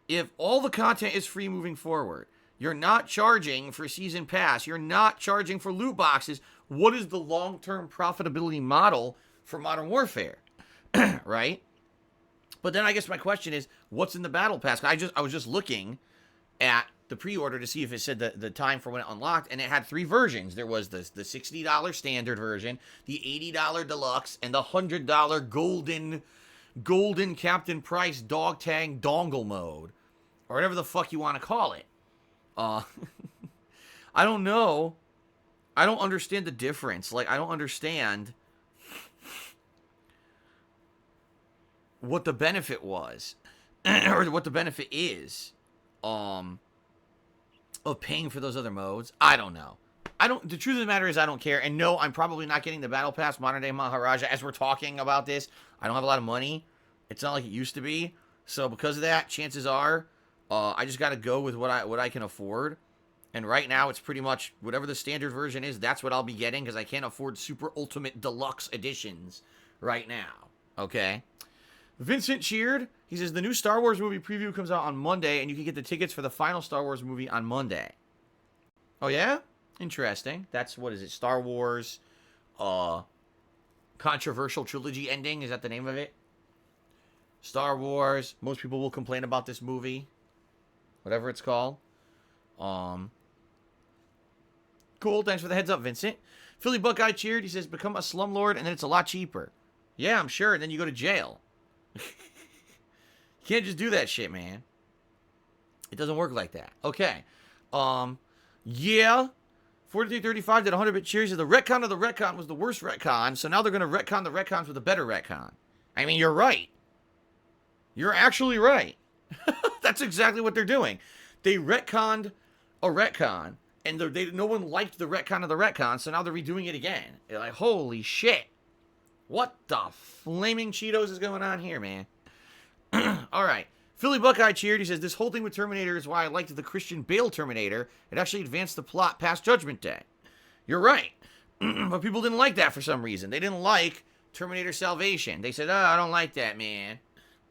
If all the content is free moving forward, you're not charging for season pass, you're not charging for loot boxes, what is the long-term profitability model for Modern Warfare? Right? But then I guess my question is, what's in the Battle Pass? I was just looking at the pre-order to see if it said the time for when it unlocked, and it had 3 versions. There was the $60 standard version, the $80 deluxe, and the $100 golden Captain Price dog tag dongle mode, or whatever the fuck you want to call it. I don't know. I don't understand the difference. Like, I don't understand what the benefit was, or what the benefit is, of paying for those other modes. I don't know. The truth of the matter is I don't care. And no, I'm probably not getting the Battle Pass Modern Day Maharaja as we're talking about this. I don't have a lot of money. It's not like it used to be. So because of that, chances are, I just got to go with what I can afford. And right now, it's pretty much whatever the standard version is, that's what I'll be getting, because I can't afford Super Ultimate Deluxe editions right now. Okay? Vincent cheered. He says, the new Star Wars movie preview comes out on Monday, and you can get the tickets for the final Star Wars movie on Monday. Oh, yeah? Interesting. That's, what is it? Star Wars, controversial trilogy ending? Is that the name of it? Star Wars. Most people will complain about this movie. Whatever it's called. Cool. Thanks for the heads up, Vincent. Philly Buckeye cheered. He says, become a slumlord, and then it's a lot cheaper. Yeah, I'm sure. And then you go to jail. You can't just do that shit, man. It doesn't work like that. Okay. Yeah. 4335 did 100-bit cheers. The retcon of the retcon was the worst retcon, so now they're going to retcon the retcons with a better retcon. I mean, you're right. You're actually right. That's exactly what they're doing. They retconned a retcon, and no one liked the retcon of the retcon, so now they're redoing it again. They're like, holy shit. What the flaming Cheetos is going on here, man? All right. Philly Buckeye cheered. He says, this whole thing with Terminator is why I liked the Christian Bale Terminator. It actually advanced the plot past Judgment Day. You're right. But people didn't like that for some reason. They didn't like Terminator Salvation. They said, oh, I don't like that, man.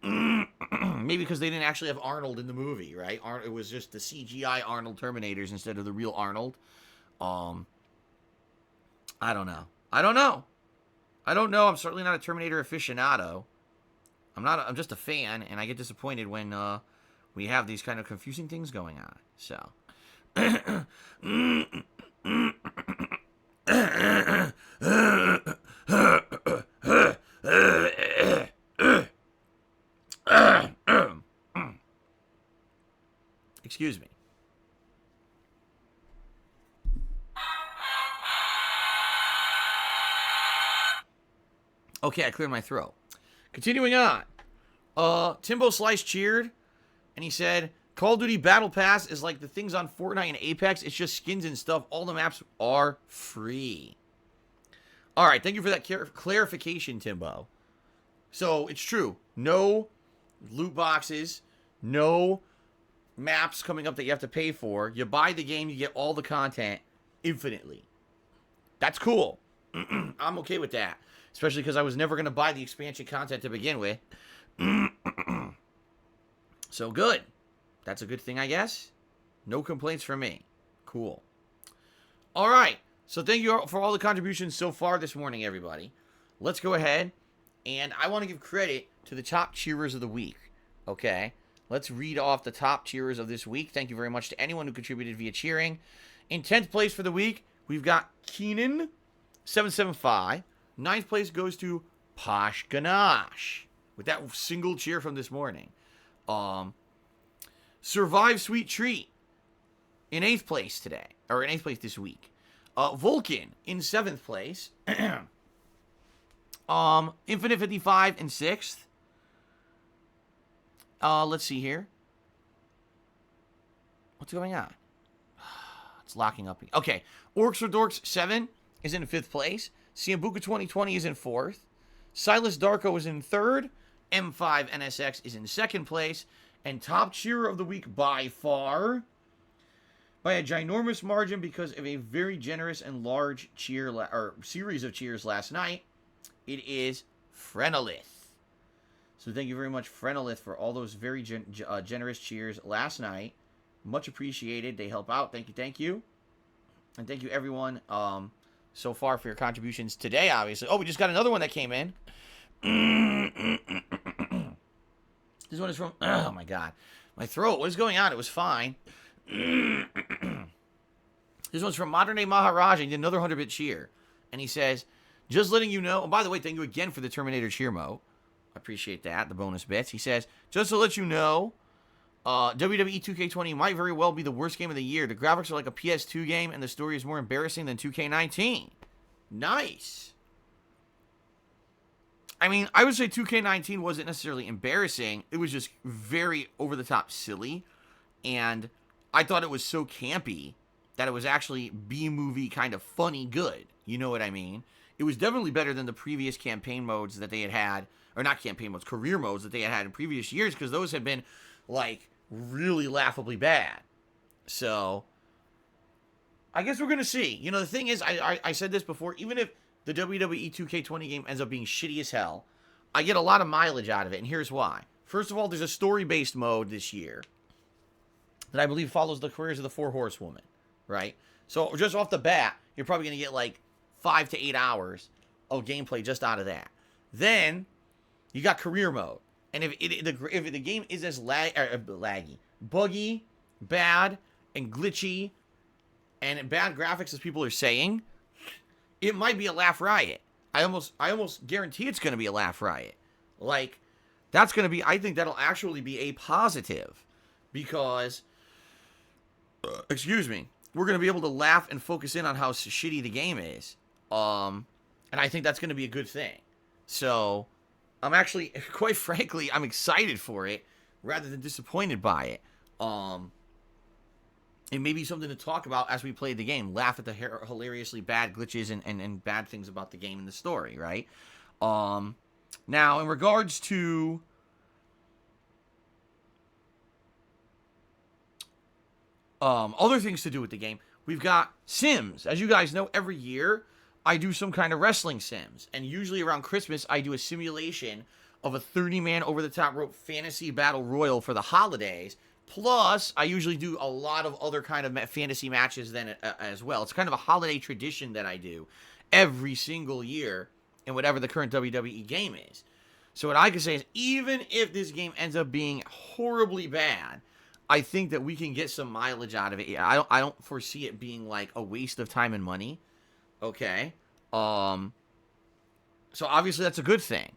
Maybe because they didn't actually have Arnold in the movie, right? It was just the CGI Arnold Terminators instead of the real Arnold. I don't know. I don't know. I'm certainly not a Terminator aficionado. I'm just a fan, and I get disappointed when we have these kind of confusing things going on. So. Excuse me. Okay, I cleared my throat. Continuing on. Timbo Slice cheered, and he said, Call of Duty Battle Pass is like the things on Fortnite and Apex. It's just skins and stuff. All the maps are free. All right, thank you for that clarification, Timbo. So, it's true. No loot boxes, no maps coming up that you have to pay for. You buy the game, you get all the content infinitely. That's cool. I'm okay with that. Especially because I was never going to buy the expansion content to begin with. So good. That's a good thing, I guess. No complaints from me. Cool. All right. So thank you for all the contributions so far this morning, everybody. Let's go ahead. And I want to give credit to the top cheerers of the week. Okay. Let's read off the top cheerers of this week. Thank you very much to anyone who contributed via cheering. In 10th place for the week, we've got Keenan775. 9th place goes to Posh Ganache with that single cheer from this morning. Survive Sweet Treat in 8th place today, or in 8th place this week. Vulcan in 7th place. Infinite 55 in 6th. Let's see here. What's going on? It's locking up. Okay. Orcs or Dorks 7 is in 5th place. Siambuka 2020 is in 4th. Silas Darko is in 3rd. M5 NSX is in 2nd place. And top cheerer of the week by far, by a ginormous margin because of a very generous and large cheer or series of cheers last night, it is Frenolith. So thank you very much, Frenolith, for all those very generous cheers last night. Much appreciated. They help out. Thank you, thank you. And thank you, everyone, so far for your contributions today, obviously. Oh, we just got another one that came in. This one is from... Oh, my God. My throat. What is going on? It was fine. This one's from Modern Day Maharaja. He did another 100-bit cheer. And he says, just letting you know... Oh, by the way, thank you again for the Terminator cheer, Mo. I appreciate that, the bonus bits. He says, just to let you know, WWE 2K20 might very well be the worst game of the year. The graphics are like a PS2 game, and the story is more embarrassing than 2K19. Nice. I mean, I would say 2K19 wasn't necessarily embarrassing. It was just very over-the-top silly. And I thought it was so campy that it was actually B-movie kind of funny good. You know what I mean? It was definitely better than the previous campaign modes that they had. Or not campaign modes, career modes that they had in previous years. Because those had been, like, really laughably bad. So, I guess we're going to see. You know, the thing is, I said this before. Even if the WWE 2K20 game ends up being shitty as hell, I get a lot of mileage out of it, and here's why. First of all, there's a story-based mode this year that I believe follows the careers of the 4 Horsewomen, right? So just off the bat, you're probably going to get like 5 to 8 hours of gameplay just out of that. Then you got career mode, and if the game is as laggy, buggy, bad, and glitchy, and bad graphics as people are saying, it might be a laugh riot. I almost guarantee it's going to be a laugh riot. Like, that's going to be, I think that'll actually be a positive. Because, excuse me, we're going to be able to laugh and focus in on how shitty the game is. And I think that's going to be a good thing. So, I'm actually, quite frankly, I'm excited for it, rather than disappointed by it. It may be something to talk about as we play the game. Laugh at the hilariously bad glitches and bad things about the game and the story, right? Now, in regards to other things to do with the game, we've got Sims. As you guys know, every year I do some kind of wrestling Sims. And usually around Christmas, I do a simulation of a 30-man over-the-top rope fantasy battle royal for the holidays. Plus, I usually do a lot of other kind of fantasy matches then as well. It's kind of a holiday tradition that I do every single year in whatever the current WWE game is. So what I can say is, even if this game ends up being horribly bad, I think that we can get some mileage out of it. I don't foresee it being like a waste of time and money. Okay. So obviously that's a good thing.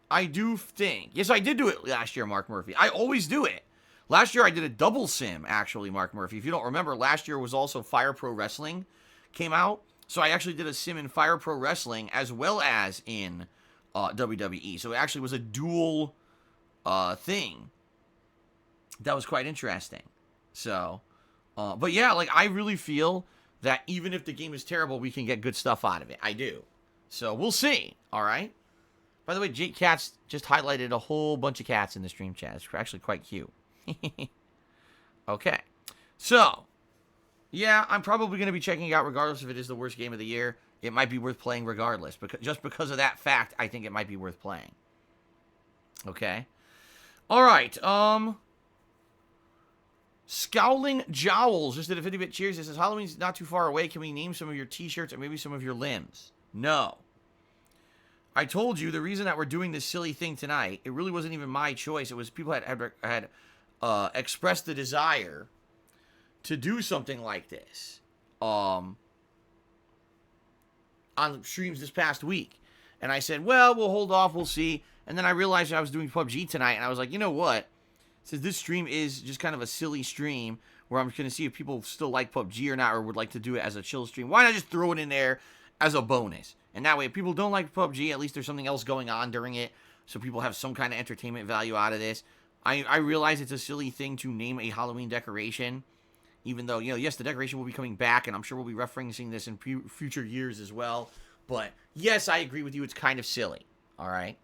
I do think, yes, I did do it last year, Mark Murphy. I always do it. Last year I did a double sim, actually, Mark Murphy. If you don't remember, last year was also Fire Pro Wrestling came out. So I actually did a sim in Fire Pro Wrestling as well as in WWE. So it actually was a dual thing. That was quite interesting. So, but yeah, like, I really feel that even if the game is terrible, we can get good stuff out of it. I do. So we'll see. All right. By the way, Jake Cats just highlighted a whole bunch of cats in the stream chat. It's actually quite cute. Okay. So, yeah, I'm probably going to be checking it out regardless if it is the worst game of the year. It might be worth playing regardless. Just because of that fact, I think it might be worth playing. Okay. All right. Scowling Jowls just did a 50-bit cheers. It says, Halloween's not too far away. Can we name some of your t-shirts or maybe some of your limbs? No. I told you the reason that we're doing this silly thing tonight, it really wasn't even my choice. It was people had expressed the desire to do something like this on streams this past week. And I said, well, we'll hold off, we'll see. And then I realized I was doing PUBG tonight, and I was like, you know what? Since this stream is just kind of a silly stream where I'm going to see if people still like PUBG or not, or would like to do it as a chill stream, why not just throw it in there as a bonus? And that way, if people don't like PUBG, at least there's something else going on during it, so people have some kind of entertainment value out of this. I realize it's a silly thing to name a Halloween decoration, even though, you know, yes, the decoration will be coming back, and I'm sure we'll be referencing this in future years as well. But, yes, I agree with you, it's kind of silly, all right?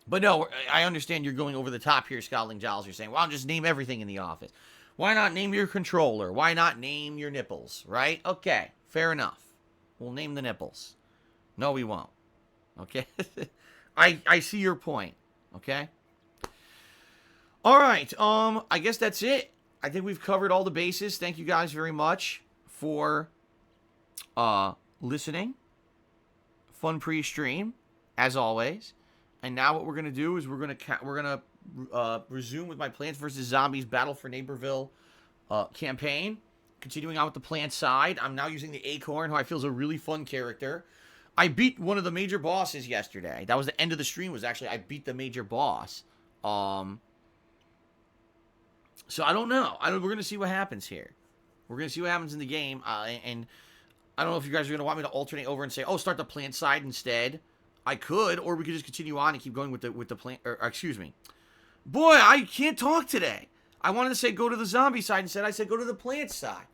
But no, I understand you're going over the top here, Scowling Giles. You're saying, well, just name everything in the office. Why not name your controller? Why not name your nipples, right? Okay, fair enough. We'll name the nipples. No, we won't. Okay? I see your point. Okay? All right. I guess that's it. I think we've covered all the bases. Thank you guys very much for listening. Fun pre-stream, as always. And now what we're gonna do is we're gonna resume with my Plants vs. Zombies Battle for Neighborville campaign. Continuing on with the plant side, I'm now using the Acorn, who I feel is a really fun character. I beat one of the major bosses yesterday. That was the end of the stream, was actually I beat the major boss. So I don't know. We're going to see what happens here. We're going to see what happens in the game. And I don't know if you guys are going to want me to alternate over and say, oh, start the plant side instead. I could, or we could just continue on and keep going with the plant, or excuse me. Boy, I can't talk today. I wanted to say go to the zombie side. Instead, I said go to the plant side.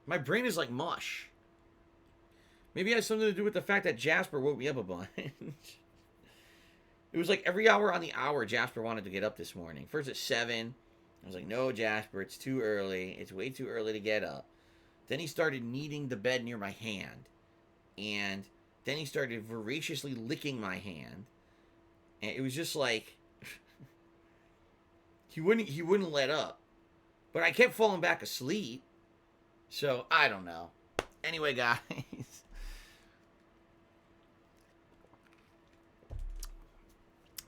My brain is like mush. Maybe it has something to do with the fact that Jasper woke me up a bunch. It was like every hour on the hour, Jasper wanted to get up this morning. First at 7. I was like, no, Jasper, it's too early. It's way too early to get up. Then he started kneading the bed near my hand. And then he started voraciously licking my hand. And it was just like... He wouldn't let up. But I kept falling back asleep. So, I don't know. Anyway, guys.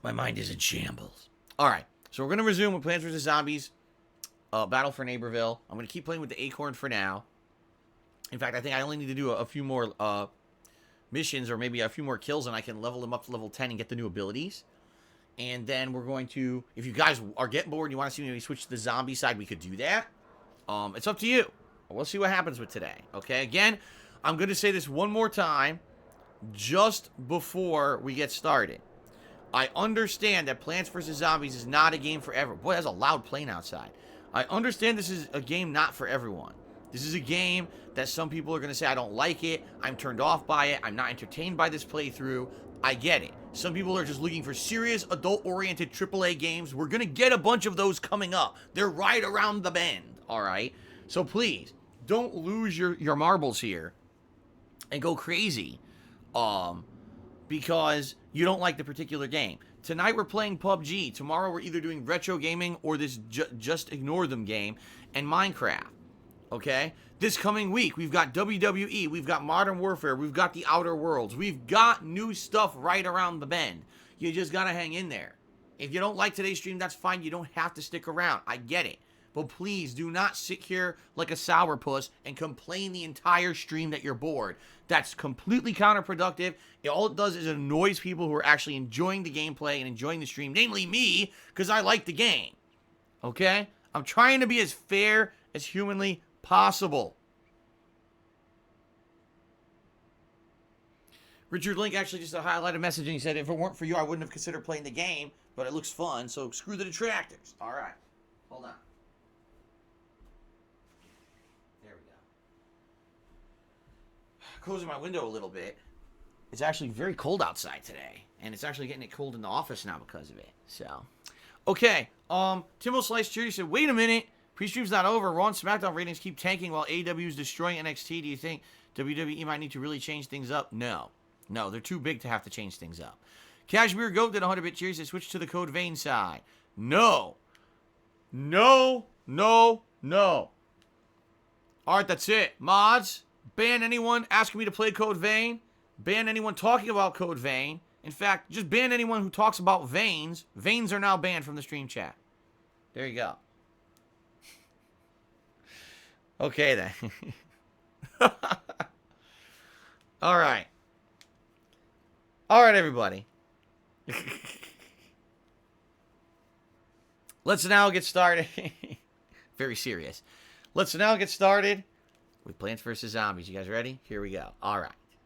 My mind is in shambles. Alright. So, we're going to resume with Plants vs. Zombies. Battle for Neighborville. I'm going to keep playing with the Acorn for now. In fact, I think I only need to do a few more missions. Or maybe a few more kills. And I can level them up to level 10 and get the new abilities. And then we're going to, if you guys are getting bored and you want to see me switch to the zombie side, we could do that. It's up to you. We'll see what happens with today. Okay, again, I'm going to say this one more time just before we get started. I understand that Plants vs. Zombies is not a game for everyone. Boy, that's a loud plane outside. I understand this is a game not for everyone. This is a game that some people are going to say, I don't like it, I'm turned off by it, I'm not entertained by this playthrough. I get it. Some people are just looking for serious, adult-oriented AAA games. We're going to get a bunch of those coming up. They're right around the bend, all right? So please, don't lose your marbles here and go crazy because you don't like the particular game. Tonight we're playing PUBG. Tomorrow we're either doing retro gaming or this just ignore them game and Minecraft. Okay? This coming week, we've got WWE, we've got Modern Warfare, we've got the Outer Worlds. We've got new stuff right around the bend. You just gotta hang in there. If you don't like today's stream, that's fine. You don't have to stick around. I get it. But please do not sit here like a sourpuss and complain the entire stream that you're bored. That's completely counterproductive. All it does is it annoys people who are actually enjoying the gameplay and enjoying the stream, namely me, because I like the game. Okay? I'm trying to be as fair as humanly possible. Richard Link actually just highlighted a message and he said, if it weren't for you, I wouldn't have considered playing the game, but it looks fun, so screw the detractors. All right. Hold on. There we go. Closing my window a little bit. It's actually very cold outside today, and it's actually getting cold in the office now because of it. So, okay. Timo Slice Cheery said, wait a minute. Pre-stream's not over. Raw and SmackDown ratings keep tanking while AEW is destroying NXT. Do you think WWE might need to really change things up? No. No, they're too big to have to change things up. Cashmere Goat did 100-bit cheers. They switched to the Code Vein side. No. No. No. No. All right, that's it. Mods, ban anyone asking me to play Code Vein. Ban anyone talking about Code Vein. In fact, just ban anyone who talks about veins. Veins are now banned from the stream chat. There you go. Okay, then. All right. All right, everybody. Let's now get started. Very serious. Let's now get started with Plants vs. Zombies. You guys ready? Here we go. All right.